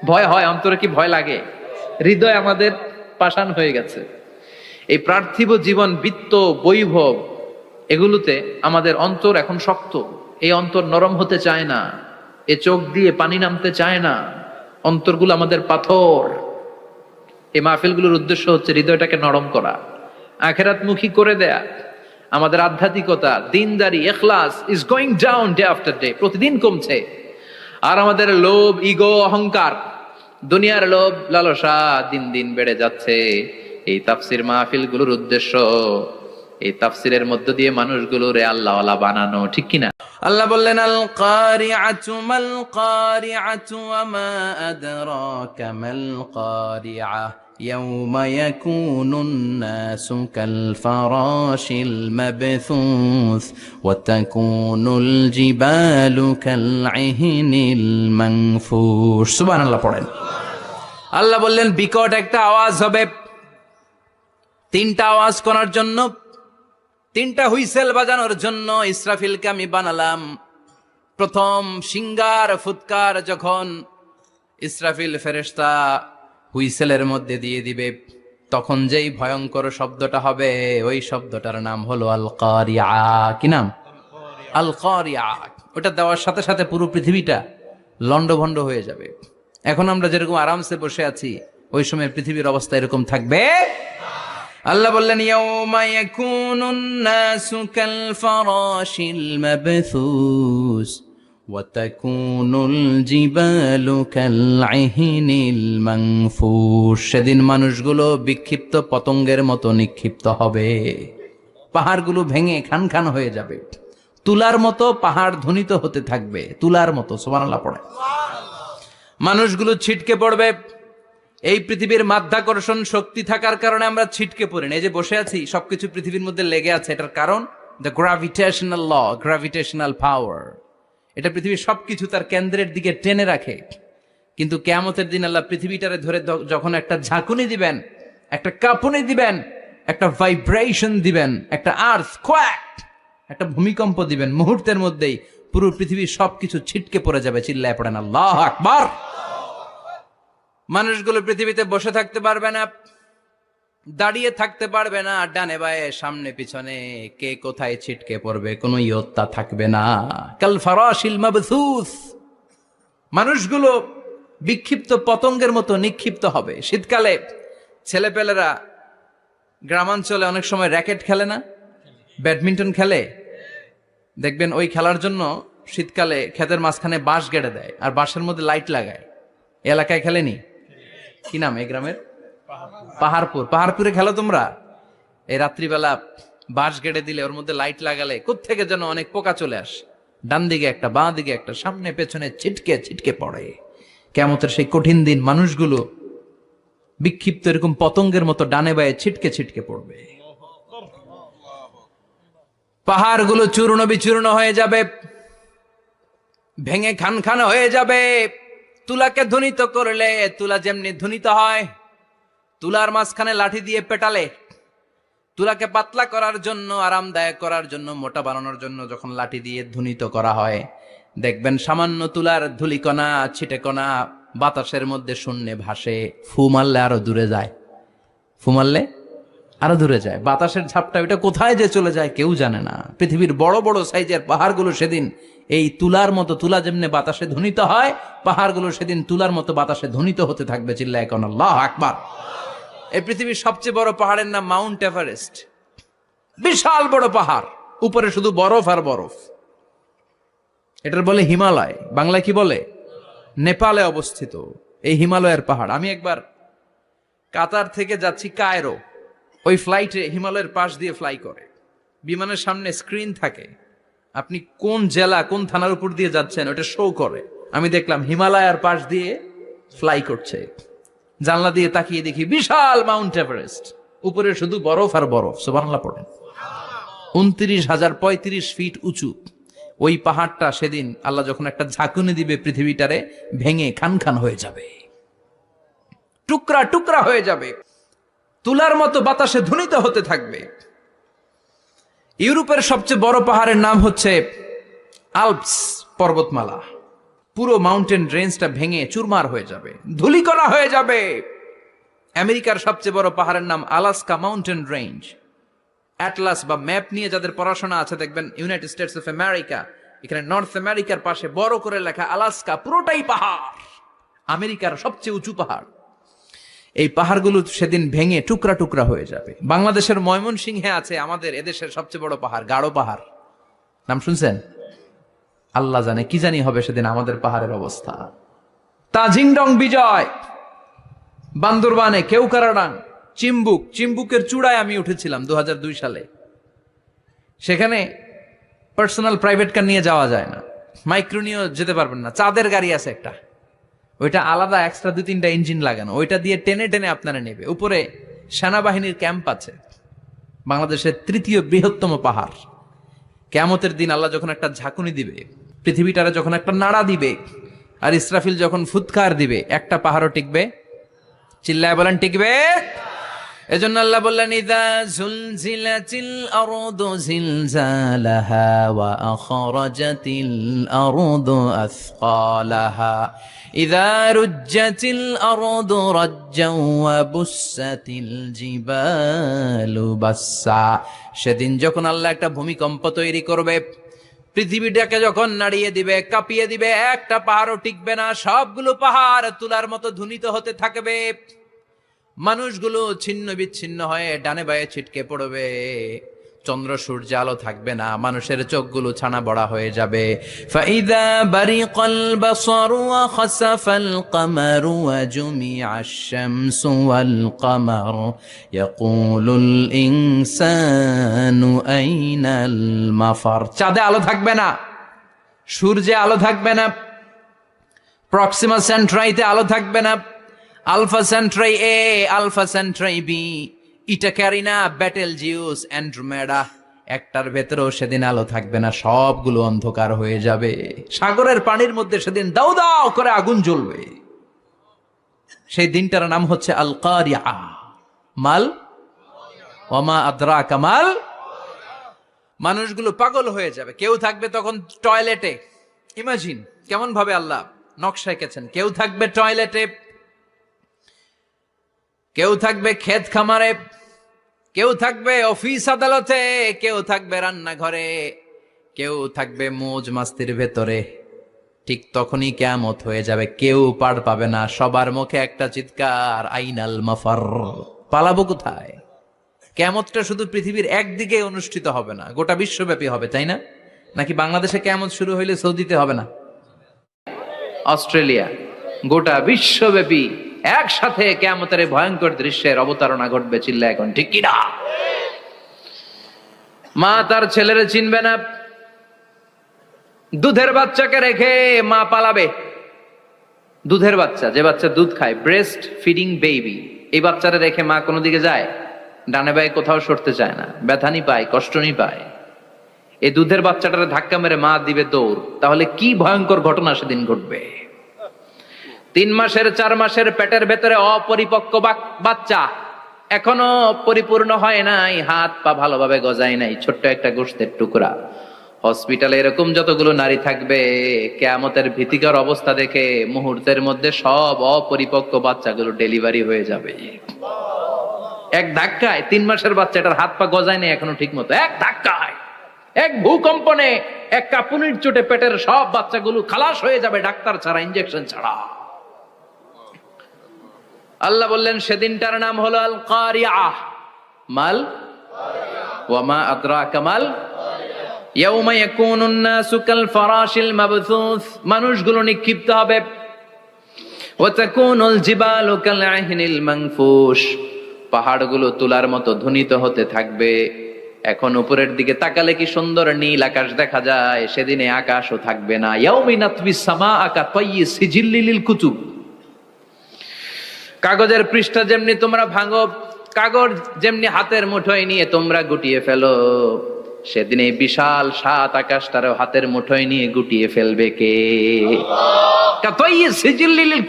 ভয় হয়, অন্তরে কি ভয় লাগে? হৃদয় আমাদের পাষাণ হয়ে গেছে। এই পার্থিব জীবন, বিত্ত, বৈভব, এগুলোতে আমাদের অন্তর এখন শক্ত। এই অন্তর নরম হতে চায় না, এ চোখ দিয়ে পানি নামতে চায় না, অন্তরগুলো আমাদের পাথর। এই মাহফিলগুলোর উদ্দেশ্য হচ্ছে হৃদয়টাকে নরম করা, আখিরাতমুখী করে দেয়া। আমাদের আধ্যাত্মিকতা, দিনদারি, ইখলাস is going down day after day, প্রতিদিন কমছে। আর আমাদের লোভ, ইগো, অহংকার, দুনিয়ার লোভ, লালসা দিন দিন বেড়ে যাচ্ছে। এই তাফসির মাহফিলগুলোর উদ্দেশ্য এই তাফসিরের মধ্য দিয়ে মানুষগুলোরে আল্লাহওয়ালা বানানো, ঠিক কিনা? আল্লাহ বললেন আল কারিআতু মাল কারিআতু ওয়া মা আদরাকা মাল কারিআ ইয়াউমা ইয়াকুনুন নাসু কাল ফারাশিল মাবথুস ওয়া তাকুনুল জিবালু কাল ইহনিল মানফুশ। সুবহানাল্লাহ পড়েন। আল্লাহ বললেন বিকট একটা আওয়াজ হবে। তিনটা আওয়াজ করার জন্য, তিনটা হুইসেল বাজানোর জন্য ইসরাফিলকে আমি বানালাম। প্রথম সিঙ্গার ফুৎকার যখন ইসরাফিল ফেরেশতা হুইসেলের মধ্যে দিয়ে দিবে, তখন যেই ভয়ঙ্কর শব্দটা হবে ওই শব্দটার নাম হলো আল কারিআ। কি নাম? আল কারিআ। ওটা দেওয়ার সাথে সাথে পুরো পৃথিবীটা লন্ডভন্ড হয়ে যাবে। এখন আমরা যেরকম আরামসে বসে আছি, ওই সময় পৃথিবীর অবস্থা এরকম থাকবে। আল্লাহ বললেন ইয়াউমা ইয়াকুনুন নাসু কাল ফারাশিল মাবথুস ওয়া তাকুনুল জিবালু কাল আহিনিল মানফুস। সেদিন মানুষগুলো বিক্ষিপ্ত পতঙ্গের মতো নিক্ষিপ্ত হবে, পাহাড়গুলো ভেঙে খান খান হয়ে যাবে, তুলার মতো পাহাড় ধ্বনিত হতে থাকবে, তুলার মতো। সুবহানাল্লাহ পড়ে। মানুষগুলো ছিটকে পড়বে। এই পৃথিবীর মাধ্যাকর্ষণ শক্তি থাকার কারণে আমরা ছিটকে পড়ি না। এই যে বসে আছি, সবকিছু পৃথিবীর মধ্যে লেগে আছে, এটার কারণ দ্য গ্র্যাভিটেশনাল ল, গ্র্যাভিটেশনাল পাওয়ার। এটা পৃথিবীর সবকিছু তার কেন্দ্রের দিকে টেনে রাখে। কিন্তু কিয়ামতের দিন আল্লাহ পৃথিবীটারে ধরে যখন একটা ঝাঁকুনি দিবেন, একটা কাঁপুনি দিবেন, একটা ভাইব্রেশন দিবেন, একটা আর্থকোয়েক, একটা ভূমিকম্প দিবেন, মুহূর্তের মধ্যেই পুরো পৃথিবীর সবকিছু ছিটকে পড়ে যাবে। চিল্লায় পড়েন আল্লাহু আকবার। মানুষগুলো পৃথিবীতে বসে থাকতে পারবে না, দাঁড়িয়ে থাকতে পারবে না, ডানে বায়ে সামনে পিছনে কে কোথায় ছিটকে পড়বে কোনো ইয়ত্তা থাকবে না। কাল ফারাশিল মাবথুস, মানুষগুলো বিক্ষিপ্ত পতঙ্গের মতো নিক্ষিপ্ত হবে। শীতকালে ছেলেপেলেরা গ্রামাঞ্চলে অনেক সময় র্যাকেট খেলে না, ব্যাডমিন্টন খেলে, দেখবেন ওই খেলার জন্য শীতকালে ক্ষেতের মাঝখানে বাঁশ গেড়ে দেয় আর বাঁশের মধ্যে লাইট লাগায়। এলাকায় খেলেনি? কি নাম এই গ্রামের? পাহাড়পুর। পাহাড়পুরে খেলো তোমরা? এই রাত্রিবেলা বাঁশ গেড়ে দিলে ওর মধ্যে লাইট লাগালে কোত্থেকে যেন অনেক পোকা চলে আসে, ডান দিকে একটা, বাঁ দিকে একটা, সামনে পেছনে ছিটকে ছিটকে পড়ে। কিয়ামতের সেই কঠিন দিন মানুষগুলো বিক্ষিপ্ত এরকম পতঙ্গের মতো ডানে বায়ে ছিটকে ছিটকে পড়বে। পাহাড়গুলো চূর্ণ বিচূর্ণ হয়ে যাবে, ভেঙে খান খান হয়ে যাবে। তুলাকে ধ্বনিত করলে তুলা যেমনি ধ্বনিত হয়, তুলার মাঝখানে লাঠি দিয়ে পেটালে, তুলাকে পাতলা করার জন্য, আরামদায়ক করার জন্য, মোটা বানানোর জন্য যখন লাঠি দিয়ে ধ্বনিত করা হয়, দেখবেন সামান্য তুলার ধুলিকণা, ছিটেকণা বাতাসের মধ্যে শূন্যে ভাসে। ফু মারলে আরো দূরে যায়, ফু মারলে আরো দূরে যায়। বাতাসের ঝাপটা ওইটা কোথায় যে চলে যায় কেউ জানে না। পৃথিবীর বড় বড় সাইজের পাহাড়গুলো সেদিন এই তুলার মতো, তুলা যেমনি বাতাসে ধ্বনিত হয়, পাহাড়গুলো সেদিন তুলার মতো বাতাসে ধ্বনিত হতে থাকবে। চিল্লায় এখন আল্লাহু আকবার। এই পৃথিবীর সবচেয়ে বড় পাহাড়ের নাম মাউন্ট এভারেস্ট। বিশাল বড় পাহাড়, উপরে শুধু বরফ আর বরফ। এটার বলে হিমালয়, বাংলায় কি বলে? নেপালে অবস্থিত এই হিমালয়ের পাহাড়। আমি একবার কাতার থেকে যাচ্ছি কায়রো, ওই ফ্লাইটে হিমালয়ের পাশ দিয়ে ফ্লাই করে, বিমানের সামনে স্ক্রিন থাকে, আপনি কোন জেলা কোন থানার উপর দিয়ে যাচ্ছেন ওটা শো করে। আমি দেখলাম হিমালয়ের পাশ দিয়ে ফ্লাই করছে। জানলা দিয়ে তাকিয়ে দেখি বিশাল মাউন্ট এভারেস্ট, উপরে শুধু বরফ আর বরফ। সুবহানাল্লাহ পড়েন। 29,035 ফিট উঁচু ওই পাহাড়টা সেদিন আল্লাহ যখন একটা ঝাঁকুনি দিবে, পৃথিবীটারে ভেঙে খান খান হয়ে যাবে, টুকরা টুকরা হয়ে যাবে, তুলার মতো বাতাসে ধ্বনিত হতে থাকবে। ইউরোপের সবচেয়ে বড় পাহাড়ের নাম হচ্ছে আল্পস পর্বতমালা। পুরো মাউন্টেন রেঞ্জটা ভেঙে চুরমার হয়ে যাবে, ধূলিকণা হয়ে যাবে। আমেরিকার সবচেয়ে বড় পাহাড়ের নাম আলাস্কা মাউন্টেন রেঞ্জ। অ্যাটলাস বা ম্যাপ নিয়ে যাদের পড়াশোনা আছে দেখবেন ইউনাইটেড স্টেটস অফ আমেরিকা, এখানে নর্থ আমেরিকার পাশে বড় করে লেখা আলাস্কা, পুরোটাই পাহাড়, আমেরিকার সবচেয়ে উঁচু পাহাড়। এই পাহাড়গুলো সেদিন ভেঙে টুকরা টুকরা হয়ে যাবে। বাংলাদেশের ময়মনসিংহে আছে আমাদের এদেশের সবচেয়ে বড় পাহাড়, গাঢ় পাহাড়। নাম শুনছেন? আল্লাহ জানে কি জানি হবে সেদিন আমাদের পাহাড়ের অবস্থা। তাজিংডং বিজয়, বান্দরবানে কেওক্রাডাং, চিম্বুক, চিম্বুকের চূড়ায় আমি উঠেছিলাম 2002 সালে। সেখানে পার্সোনাল প্রাইভেট কার নিয়ে যাওয়া যায় না, মাইক্রো নিয়েও যেতে পারবেন না। চাঁদের গাড়ি আছে একটা, ওইটা আলাদা এক্সট্রা 2-3টা ইঞ্জিন লাগানো, ওইটা দিয়ে টেনে টেনে আপনারা নেবে। উপরে সেনাবাহিনীর ক্যাম্প আছে। বাংলাদেশের 3য় বৃহত্তম পাহাড়। কিয়ামতের দিন আল্লাহ যখন একটা ঝাঁকুনি দিবে, পৃথিবীটারে যখন একটা নাড়া দিবে, আর ইসরাফিল যখন ফুৎকার দিবে, একটা পাহাড়ও টিকবে? চিল্লায় বলেন টিকবে? এজন্য আল্লাহ বললেন ইযা যুলজিলাতিল আরদু জিলজালাহা ওয়া আখরাজাতিল আরদু আসকালাহা ইযা রুজ্জাতিল আরদু রাজ্জাও ওয়া বুসাতিল জিবালু বাসসা। সেদিন যখন আল্লাহ একটা ভূমিকম্প তৈরি করবে, পৃথিবীটাকে যখন নাড়িয়ে দিবে, কাঁপিয়ে দিবে, একটা পাহাড়ও টিকবে না, সবগুলো পাহাড় তুলার মতো ধ্বনিত হতে থাকবে। মানুষগুলো ছিন্ন বিচ্ছিন্ন হয়ে ডানে বায়ে ছিটকে পড়বে, চন্দ্র সূর্য আলো থাকবে না, মানুষের চোখগুলো ছানা বড়া হয়ে যাবে। ফাইদা বারিকাল বাসারু ওয়া খাসাফাল কামারু ওয়া জুমিআশ শামসু ওয়াল কামারু ইয়াকুলুল ইনসানু আইনাল মাফার। চাঁদে আলো থাকবে না, সূর্যে আলো থাকবে না, প্রক্সিমা সেন্ট্রাইতে আলো থাকবে না, Alpha Centauri A, Alpha Centauri B, Eta Carinae, Betelgeuse, Andromeda, একটার ভেতরেও সেদিন আলো থাকবে না, সবগুলো অন্ধকার হয়ে যাবে। সাগরের পানির মধ্যে সেদিন দাউ দাউ করে আগুন জ্বলবে। সেই দিনটার নাম হচ্ছে আল কারিআ। মাল ওয়ামা আদরাকা মাল। মানুষগুলো পাগল হয়ে যাবে। কেউ থাকবে তখন টয়লেটে, ইমাজিন কেমন ভাবে আল্লাহ নকশা এঁকেছেন। কেউ থাকবে টয়লেটে, কেউ থাকবে ক্ষেত খামারে, কেউ থাকবে অফিস আদালতে, কেউ থাকবে রান্নাঘরে, কেউ থাকবে মৌজ মাস্তির ভেতরে। ঠিক তখনই কিয়ামত হয়ে যাবে, কেউ পার পাবে না। সবার মুখে একটা চিৎকার, আইনাল মাফার। পালাবো কোথায়? কিয়ামতটা শুধু পৃথিবীর একদিকে অনুষ্ঠিত হবে না, গোটা বিশ্বব্যাপী হবে, তাই না? নাকি বাংলাদেশে কিয়ামত শুরু হইলে সৌদিতে হবে না? অস্ট্রেলিয়া, গোটা বিশ্বব্যাপী একসাথে কিয়ামতের ভয়ঙ্কর দৃশ্যের অবতারণা ঘটবে। চিল্লা এখন ঠিক কিনা? মা তার ছেলেরে চিনবে না, দুধের বাচ্চাকে রেখে মা পালাবে। দুধের বাচ্চা, যে বাচ্চা দুধ খায়, ব্রেস্ট ফিডিং বেবি, এই বাচ্চারা রেখে মা কোনো দিকে যায়? ডানে বায়ে কোথাও সরতে চায় না, ব্যথানি পায়, কষ্টনি পায়। এই দুধের বাচ্চাটারে ধাক্কা মেরে মা দিবে দৌড়। তাহলে কি ভয়ঙ্কর ঘটনা সেদিন ঘটবে। 3 মাসের 4 মাসের পেটের ভেতরে অপরিপক্ক বাচ্চা, এখনো পরিপূর্ণ হয় নাই, হাত পা ভালোভাবে গজায় নাই, ছোট্ট একটা গোশতের টুকরা। হসপিটালে এরকম যতগুলো নারী থাকবে, কিয়ামতের ভীতিকর অবস্থা দেখে মুহূর্তের মধ্যে সব অপরিপক্ক বাচ্চাগুলো ডেলিভারি হয়ে যাবে। এক ধাক্কায় 3 মাসের বাচ্চাটার হাত পা গজায় নাই এখনো ঠিক মতো, এক ধাক্কায়, এক ভূকম্পনে, এক কাঁপুনির চোটে পেটের সব বাচ্চাগুলো খালাস হয়ে যাবে, ডাক্তার ছাড়া, ইনজেকশন ছাড়া। আল্লাহ বললেন সেদিনটার নাম হলো আল কারিআ। মাল ওয়ামা আদরাকা মাল। ইয়াউমা ইয়াকুনুন নাসু কাল ফারাশিল মাবথুস, মানুষগুলো নিক্ষিপ্ত হবে। ওয়া তাকুনুল জিবালু কাল আহিনিল মানফুশ, পাহাড়গুলো তুলার মতো ধ্বনিত হতে থাকবে। এখন উপরের দিকে তাকালে কি সুন্দর নীল আকাশ দেখা যায়, সেদিনে আকাশও থাকবে না। ইয়াউমিন নাতবিস সামাআ কা তায়্যি সিজিল্লিল কুতুব, কাগজের পৃষ্ঠা যেমনি তোমরা ভাঙো, কাগজ যেমনি হাতের মুঠোয় নিয়ে তোমরা গুটিয়ে ফেলো, সেদিন এই বিশাল 7 আকাশটারও হাতের মুঠোয় নিয়ে গুটিয়ে ফেলবে কে?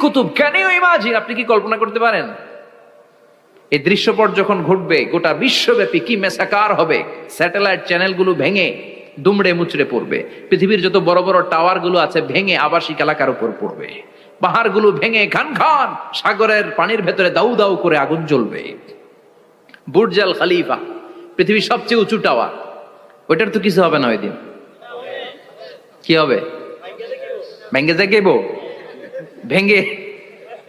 কুতুব। Can you imagine? আপনি কি কল্পনা করতে পারেন এই দৃশ্যপট যখন ঘটবে গোটা বিশ্বব্যাপী কি মেসাকার হবে? স্যাটেলাইট চ্যানেলগুলো ভেঙে দুমড়ে মুচড়ে পড়বে, পৃথিবীর যত বড় বড় টাওয়ার গুলো আছে ভেঙে আবাসিক এলাকার উপর পড়বে, পাহাড়গুলো ভেঙে খান খান সাগরের পানির ভেতরে দাউ দাউ করে আগুন জ্বলবে। বুর্জ আল খলিফা, পৃথিবীর সবচেয়ে উঁচু টাওয়ার, ওইটার তো কিছু হবে না ওই দিন। কি হবে? ভেঙে যাইব, ভেঙে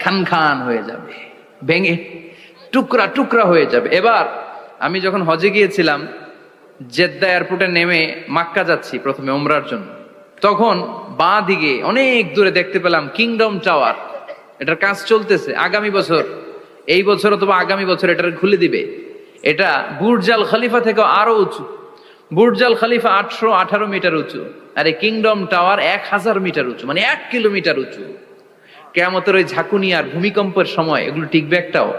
খান খান হয়ে যাবে, ভেঙে টুকরা টুকরা হয়ে যাবে। এবার আমি যখন হজে গিয়েছিলাম, জেদ্দা এয়ারপোর্টে নেমে মাক্কা যাচ্ছি প্রথমে ওমরার জন্য, তখন বাঁ দিকে অনেক দূরে দেখতে পেলাম কিংডম টাওয়ার। এটার কাজ চলতেছে, আগামী বছর, এই বছর অথবা আগামী বছর এটার খুলে দিবে। এটা বুর্জ আল খলিফা থেকে আরো উঁচু। বুর্জ আল খলিফা 818 মিটার উঁচু, আর এই কিংডম টাওয়ার 1000 মিটার উঁচু, মানে 1 কিলোমিটার উঁচু। কিয়ামতের ওই ঝাঁকুনি আর ভূমিকম্পের সময় এগুলো টিকবে একটাও?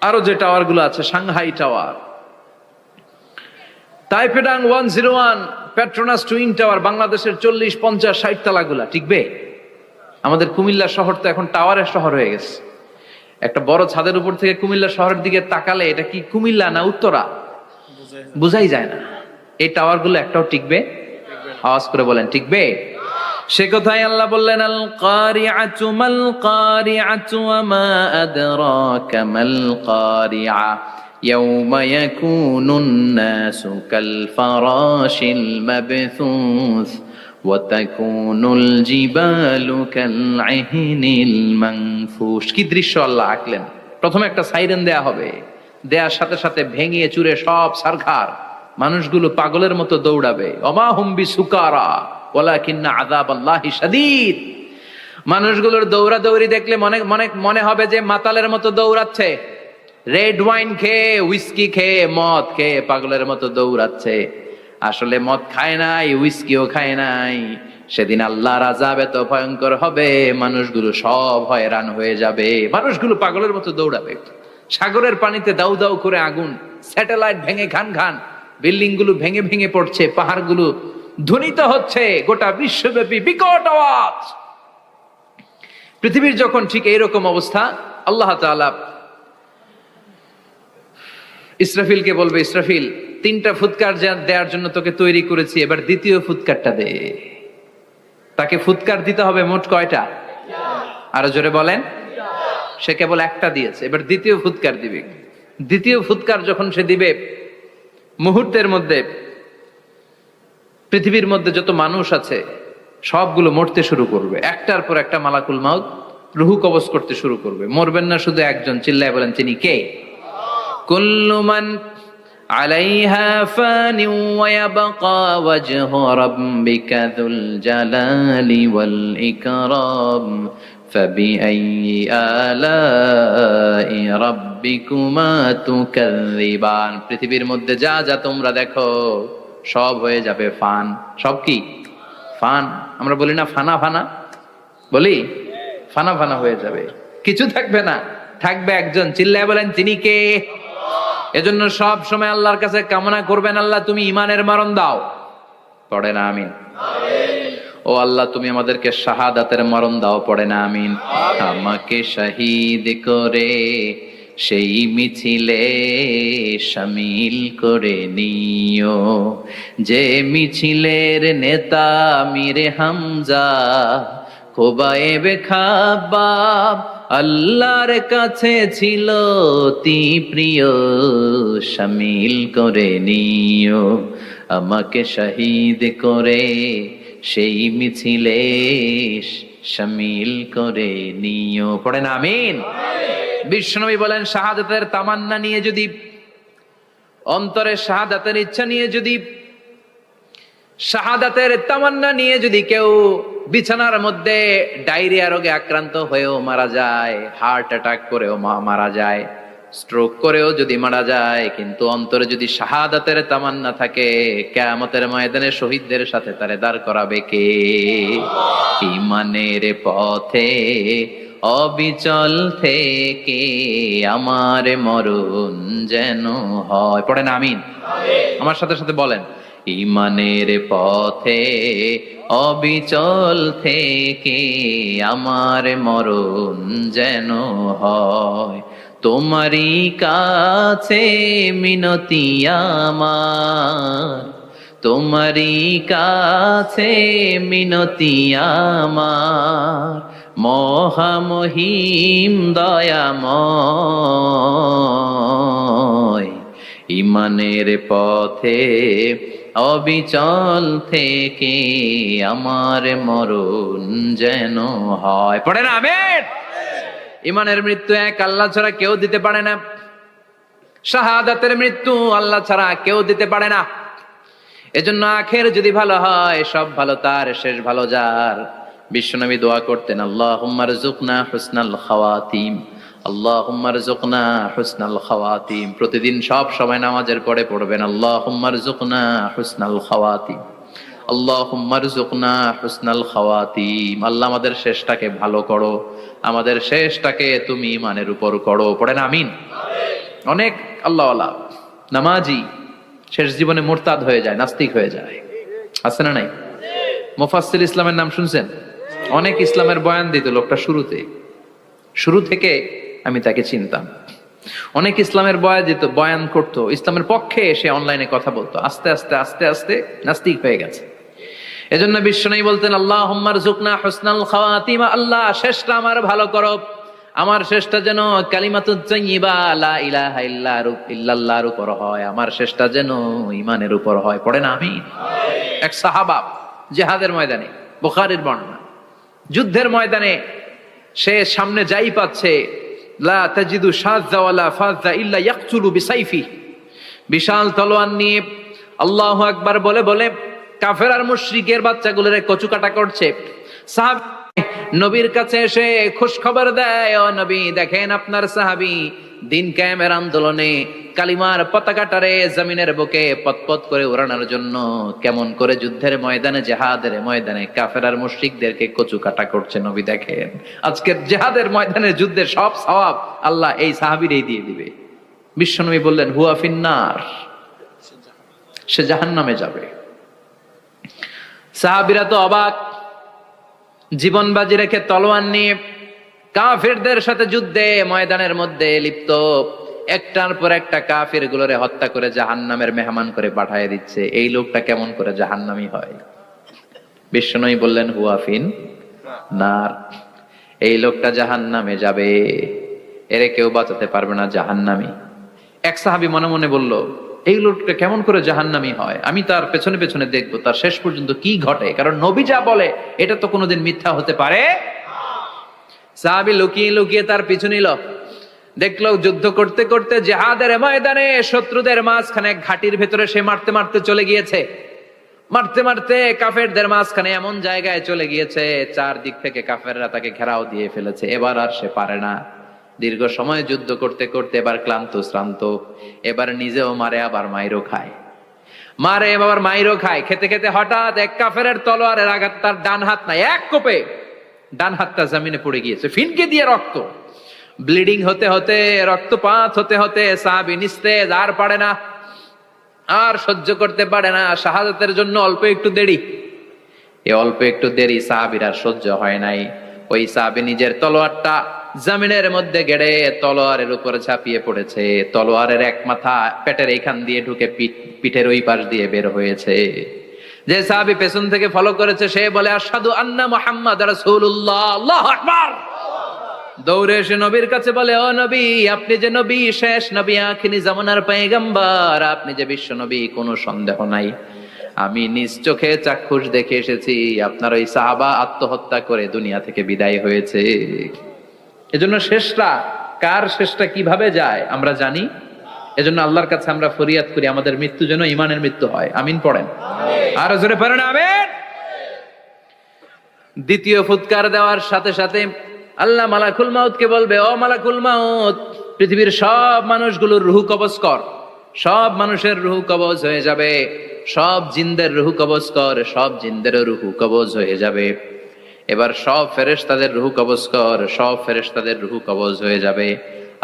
আরো যে টাওয়ার গুলো আছে, সাংহাই টাওয়ার, তাইপেডাং 101, পেট্রোনাস টুইন টাওয়ার, বাংলাদেশের 40, 50, 60 তালাগুলা টিকবে? আমাদের কুমিল্লা শহর তো এখন টাওয়ারের শহর হয়ে গেছে। একটা বড় ছাদের উপর থেকে কুমিল্লা শহরের দিকে তাকালে এটা কি কুমিল্লা না উত্তরা বুঝাই যায় না। এই টাওয়ার গুলো একটাও টিকবে? আওয়াজ করে বলেন টিকবে? সে কথাই আল্লাহ বললেন আল কারিআতু মাল কারিআতু ওয়া মা আদরাকা মাল কারিআ ইয়াউমা ইয়াকুনুন নাসু কাল ফারাশিল মাবথুস ওয়া তাকুনুল জিবালু কাল আহিনিল মানফুশ। কি দৃশ্য আল্লাহ আঁকলেন! প্রথমে একটা সাইরেন দেয়া হবে, দেয়ার সাথে সাথে ভেঙে চুরে সব সারখার, মানুষগুলো পাগলের মতো দৌড়াবে। ওমা হুম বিসুকারা ওয়ালাকিন্না আযাবাল্লাহি শাদীদ। মানুষগুলোর দৌড়াদৌড়ি দেখলে মনে হবে যে মাতালের মতো দৌড়াচ্ছে, রেড ওয়াইন খেয়ে, উইস্কি খেয়ে, মদ খেয়ে পাগলের মতো দৌড়াচ্ছে। আসলে মদ খায় নাই, উইস্কিও খায় নাই। সেদিন আল্লাহর আযাব এত ভয়ঙ্কর হবে, মানুষগুলো সব হয়রান হয়ে যাবে, মানুষগুলো পাগলের মতো দৌড়াবে। সাগরের পানিতে দাউ দাউ করে আগুন, স্যাটেলাইট ভেঙে খান খান, বিল্ডিং গুলো ভেঙে ভেঙে পড়ছে, পাহাড়গুলো ধ্বনিত হচ্ছে, গোটা বিশ্বব্যাপী বিকট আওয়াজ। পৃথিবীর যখন ঠিক এইরকম অবস্থা, আল্লাহ তাআলা ইসরাফিলকে বলবে, ইসরাফিল 3টা ফুৎকার দেওয়ার জন্য তোকে তৈরি করেছি, এবার দ্বিতীয় ফুৎকারটা দে। তাকে ফুৎকার দিতে হবে মোট কয়টা? আরো জোরে বলেন। সে কেবল একটা দিয়েছে, এবার দ্বিতীয় ফুৎকার দিবে। দ্বিতীয় ফুৎকার যখন সে দিবে, মুহূর্তের মধ্যে পৃথিবীর মধ্যে যত মানুষ আছে সবগুলো মরতে শুরু করবে, একটার পর একটা মালাকুল মাউত রুহু কবজ করতে শুরু করবে। মরবেন না শুধু একজন, চিল্লায় বলেন তিনি কে? কুল্লু মান আলাইহা ফানি ওয়া ইয়াবকা ওয়াজহু রাব্বিকা যুল জালালি ওয়াল ইকরাম ফাবিআইয়ি আলাই রাব্বিকুমা তুকাযযিবান। পৃথিবীর মধ্যে যা যা তোমরা দেখো সব হয়ে যাবে ফান। সব কি? ফান। আমরা বলি না ফানা ফানা, বলি ফানা ফানা হয়ে যাবে, কিছু থাকবে না, থাকবে একজন, চিল্লায় বলেন তিনি কে? এজন্য সব সময় আল্লাহর কাছে কামনা করবেন, আল্লাহ তুমি ঈমানের মরণ দাও। পড়ে না আমিন? ও আল্লাহ তুমি আমাদেরকে শাহাদাতের মরণ দাও। পড়ে না আমিন? আমাকে শহীদ করে সেই মিছিলে শামিল করে নিও, যে মিছিলের নেতা মীরে হামজা খোবায়েবে খাব্বাব আল্লাহর কাছে ছিল অতি প্রিয়, শামিল করে নিও, আমাকে শহীদ করে সেই মিছিলে শামিল করে নিও। পড়ে না আমিন? বিশ্বনবী বলেন, শাহাদাতের তামান্না নিয়ে যদি, অন্তরে শাহাদাতের ইচ্ছা নিয়ে যদি, শাহাদাতের তামান্না নিয়ে যদি কেউ বিছানার মধ্যে ডায়রিয়া রোগে আক্রান্ত হয়েও মারা যায়, হার্ট অ্যাটাক করেও মারা যায়, স্ট্রোক করেও যদি মারা যায়, কিন্তু অন্তরে যদি শাহাদাতের তামান্না থাকে, কিয়ামতের ময়দানে শহীদদের সাথে তারে দাঁড় করাবে কে? ঈমানের পথে অবিচল থেকে আমার মরণ যেন হয়। পড়েন আমিন? আমার সাথে সাথে বলেন, ঈমানের পথে অবিচল থেকে আমার মরণ যেন হয়, তোমারই কাছে মিনতি আমার, তোমারই কাছে মিনতি আমার, মহামহিম দয়াময়, ঈমানের পথে অবিচল থেকে আমার মরণ যেন হয়। পড়ে না আমিন? ঈমানের মৃত্যু এক আল্লাহ ছাড়া কেউ দিতে পারে না, শাহাদাতের মৃত্যু আল্লাহ ছাড়া কেউ দিতে পারে না। এজন্য আখের যদি ভালো হয়, সব ভালো তার, শেষ ভালো যার। বিশ্বনবী দোয়া করতেন, আল্লাহুম্মা রযুকনা হুসনাল খাওয়াতিম, আল্লাহুম্মা রযুকনা হুসনাল খাওয়াতিম। প্রতিদিন সব সময় নামাজের পরে পড়বেন, আল্লাহুম্মা রযুকনা হুসনাল খাওয়াতিম, আল্লাহুম্মা রযুকনা হুসনাল খাওয়াতিম। আল্লাহ আমাদের শেষটাকে ভালো করো, আমাদের শেষটাকে তুমি ঈমানের উপর করো। পড়েন আমিন? অনেক আল্লাহওয়ালা নামাজি শেষ জীবনে মুরতাদ হয়ে যায়, নাস্তিক হয়ে যায়, আছে না নাই? মুফাসসির ইসলামের নাম শুনছেন? অনেক ইসলামের বয়ান দিত লোকটা শুরু থেকে আমি তাকে চিনতাম। অনেক ইসলামের বয়ান করতো, ইসলামের পক্ষে এসে অনলাইনে কথা বলতো, আস্তে আস্তে আস্তে আস্তে নাস্তিক হয়ে গেছে। এজন্য বিশ্বনবী বলতেন, আল্লাহুম্মা রযুকনা হুসনাল খাওয়াতিম, আল্লাহ শেষটা আমার ভালো করো, আমার শেষটা যেন কালিমাতুত তাইয়্যিবা লা ইলাহা ইল্লাল্লাহর উপর হয়, আমার শেষটা যেন ঈমানের উপর হয়। পড়ে না আমিন? এক সাহাবা জিহাদের ময়দানে, বুখারীর বর্ণনা, যুদ্ধের ময়দানে সে সামনে যাই পাচ্ছে লা তাজিদু শাযযা ওয়ালা ফাযযা ইল্লা ইয়াকতুলু বিসাইফি। বিশাল তলোয়ার নিয়ে আল্লাহু আকবার বলে বলে কাফের আর মুশরিকের বাচ্চাগুলোরে কচুকাটা করছে। সাহাবী নবীর কাছে এসে খুশ খবর দেয়, ও নবী দেখেন আপনার সাহাবী দিন কায়েমের আন্দোলনে কালিমার পতাকাটারে জমিনের বুকে পতপত করে ওড়ানোর জন্য কেমন করে যুদ্ধের ময়দানে, জিহাদের ময়দানে কাফের আর মুশরিকদেরকে কচুকাটা করছে। নবী দেখেন আজকের জিহাদের ময়দানে যুদ্ধের সব সওয়াব আল্লাহ এই সাহাবীরই দিয়ে দিবে। বিশ্বনবী বললেন হুয়া ফিন্নার, সে জাহান্নামে যাবে। সাহাবীরা তো অবাক, জীবন বাজি রেখে তলোয়ার নিয়ে কাফেরদের সাথে যুদ্ধে ময়দানের মধ্যে লিপ্ত, একটার পর একটা কাফের গুলোরে হত্যা করে জাহান্নামের মেহমান করে পাঠিয়ে দিচ্ছে। এই লোকটা কেমন করে জাহান্নামী হয়? বিশ্বনবী বললেন হুয়া ফিন নার, এই লোকটা জাহান্নামে যাবে, এরে কেউ বাঁচাতে পারবে না, জাহান্নামী। এক সাহাবী মনে মনে বলল এই লোকটা কেমন করে জাহান্নামী হয়, আমি তার পেছনে পেছনে দেখবো তার শেষ পর্যন্ত কি ঘটে, কারণ নবী যা বলে এটা তো কোনোদিন মিথ্যা হতে পারে। সাহাবী লুকিয়ে লুকিয়ে তার পিছু নিল, দেখলো যুদ্ধ করতে করতে জিহাদের ময়দানে শত্রুদের মাঝখানে ঘাটির ভেতরে সে মারতে মারতে চলে গিয়েছে। মারতে মারতে কাফেরদের মাঝখানে এমন জায়গায় চলে গিয়েছে চারদিক থেকে কাফেররা তাকে ঘেরাও দিয়ে ফেলেছে। এবার আর সে পারে না, দীর্ঘ সময় যুদ্ধ করতে করতে এবার ক্লান্ত শ্রান্ত, এবার নিজেও মারে আবার মাইরও খায়, মারে আবার মাইরও খায়। খেতে খেতে হঠাৎ এক কাফেরের তলোয়ারের আঘাত তার ডান হাত নাই, এক কোপে ডান হাতটা জমিনে পড়ে গিয়েছে, ফিনকে দিয়ে রক্ত, ব্লিডিং হতে হতে, রক্তপাত হতে হতে সাহাবী নিস্তেজ, আর পারে না, আর সহ্য করতে পারে না। শাহাদাতের জন্য অল্প একটু দেরি, এই অল্প একটু দেরি সাহাবীর আর সহ্য হয় নাই। ওই সাহাবী নিজের তলোয়ারটা জমিনের মধ্যে গেড়ে তলোয়ারের উপরে ঝাঁপিয়ে পড়েছে। তলোয়ারের এক মাথা পেটের এইখান দিয়ে ঢুকে পিঠের ওই পাশ দিয়ে বের হয়েছে। যে সাহাবী পেছন থেকে ফলো করেছে সে বলে আশহাদু আন্না মুহাম্মাদ রাসূলুল্লাহ, আল্লাহু আকবার। দৌড়ে এসে নবীর কাছে বলে ও নবী, আপনি যে নবী, শেষ নবী, আখিরি জামানার পয়গম্বর, আপনি যে বিশ্ব নবী, কোনো সন্দেহ নাই, আমি নিজ চোখে চাক্ষুষ দেখে এসেছি আপনার ওই সাহাবা আত্মহত্যা করে দুনিয়া থেকে বিদায় হয়েছে। এজন্য শেষটা কার, শেষটা কিভাবে যায় আমরা জানি। এজন্য আল্লাহর কাছে আমরা ফরিয়াদ করি আমাদের মৃত্যু যেন ঈমানের মৃত্যু হয়। আমিন পড়েন, আর জোরে পড়েন আমিন। দ্বিতীয় ফুৎকার দেওয়ার সাথে সাথে আল্লাহ মালাকুল মাউতকে বলবে ও মালাকুল মাউত, পৃথিবীর সব মানুষগুলোর রুহু কবজ কর। সব মানুষের রুহু কবজ হয়ে যাবে, সব জিনদের রুহু কবজ কর, সব জিনদেরও রুহু কবজ হয়ে যাবে। এবার সব ফেরেশতাদের রুহু কবজ কর, সব ফেরেশতাদের রুহু কবজ হয়ে যাবে।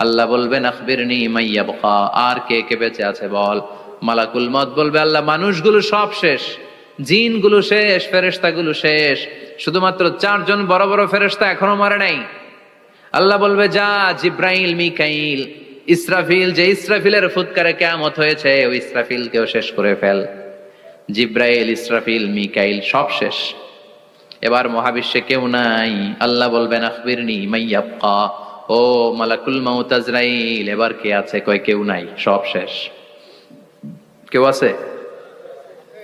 আল্লাহ বলবেন আখবিরনি মা ইয়াবকা, আর কে কে বেঁচে আছে বল। মালাকুল মউত বলবে আল্লাহ মানুষগুলো সব শেষ, জিনগুলো শেষ, ফেরেশতাগুলো শেষ, শুধুমাত্র 4 জন বড় বড় ফেরেশতা এখনো মরে নাই। আল্লাহ বলবে যা জিব্রাইল, মিকাইল, ইসরাফিল, যে ইসরাফিলের ফুৎকারে কিয়ামত হয়েছে ওই ইসরাফিলকেও শেষ করে ফেল। জিব্রাইল, ইসরাফিল, মিকাইল সব শেষ, এবার মহাবিশ্বে কেউ নাই। আল্লাহ বলবেন আখবিরনি মা ইয়াবকা, ও মালাকুল মাউত আজরাইল, এবার কে আছে? কয় কেউ নাই, সব শেষ। কেউ আছে?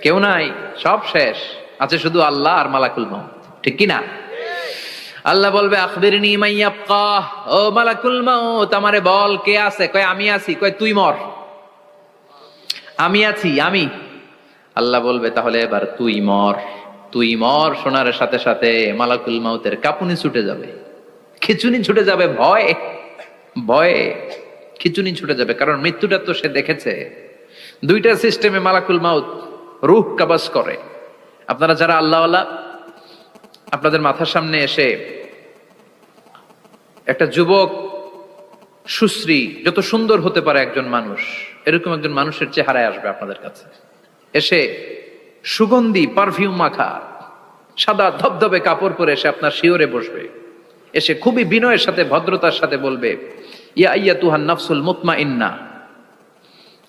কেউ নাই, সব শেষ, আছে শুধু আল্লাহ আর মালাকুল মাউত, ঠিক কি না? আল্লাহ বলবে আখবিরনি মা ইয়াবকা, ও মালাকুল মাউত আমারে বল কে আছে? কয় আমি আছি। কয় তুই মর। আমি আছি, আমি। আল্লাহ বলবে তাহলে এবার তুই মর। তুই মর শোনার সাথে সাথে মালাকুল মাউতের কাঁপুনি ছুটে যাবে, খিচুনি ছুটে যাবে, ভয়ে ভয়ে খিচুনি ছুটে যাবে, কারণ মৃত্যুটা তো সে দেখেছে। দুইটা সিস্টেমে মালাকুল মাউত রূহ কবজ করে। আপনারা যারা আল্লাহওয়ালা, আপনাদের মাথার সামনে এসে একটা যুবক, সুশ্রী, যত সুন্দর হতে পারে একজন মানুষ, এরকম একজন মানুষের চেহারায় আসবে আপনাদের কাছে, এসে সুগন্ধি পারফিউম মাখা সাদা ধবধবে কাপড় পরে এসে আপনার শিওরে বসবে, এসে খুবই বিনয়ের সাথে ভদ্রতার সাথে বলবে ইয়া আইয়াতুহান নাফসুল মুতমাইন্না,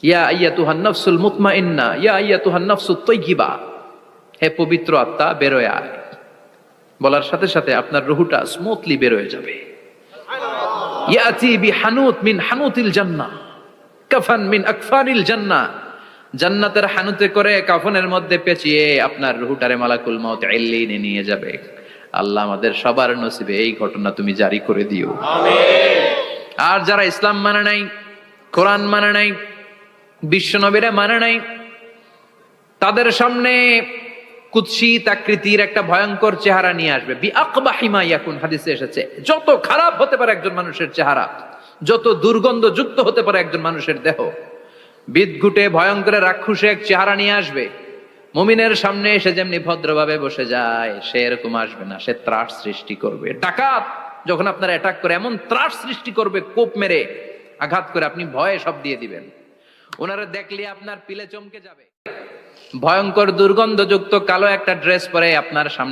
ইয়া আইয়াতুহান নাফসুল মুতমাইন্না, ইয়া আইয়াতুহান নাফসুত তাইয়্যিবা, হে পবিত্র আত্মা বেরোয় আয়। বলার সাথে সাথে আপনার রুহুটা স্মুথলি বেরোয় যাবে। ইয়াতি বিহানুত মিন হানুতিল জান্নাহ, কাফান মিন আকফানিল জান্নাহ, জান্নাতের হানুতে করে কাফনের মধ্যে পেঁচিয়ে আপনার রুহুটারে মালাকুল মাউত ইল্লিনে নিয়ে যাবে। আল্লাহ আমাদের সবার নসিবে এই ঘটনা তুমি জারি করে দিও, আমিন। আর যারা ইসলাম মানে নাই, কোরআন মানে নাই, বিশ্বনবীরা মানে নাই, তাদের সামনে কুৎসিত আকৃতির একটা ভয়ঙ্কর চেহারা নিয়ে আসবে। বিআকবাহি মা ইয়াকুন, হাদিসে এসেছে, যত খারাপ হতে পারে একজন মানুষের চেহারা, যত দুর্গন্ধযুক্ত হতে পারে একজন মানুষের দেহ, বিদঘুটে ভয়ঙ্কর রাক্ষসে এক চেহারা নিয়ে আসবে। মুমিনের সামনে এসে যেমনি ভদ্রভাবে বসে যায়, সে এরকম আসবে না, সে ত্রাস সৃষ্টি করবে। ডাকাত যখন আপনার অ্যাটাক করে এমন ত্রাস সৃষ্টি করবে, কোপ মেরে আঘাত করে আপনি ভয়ে সব দিয়ে দিবেন। ওনারা দেখলে আপনার পিলে চমকে যাবে। ভয়ঙ্কর দুর্গন্ধযুক্ত কালো একটা ড্রেস পরে আপনার সামনে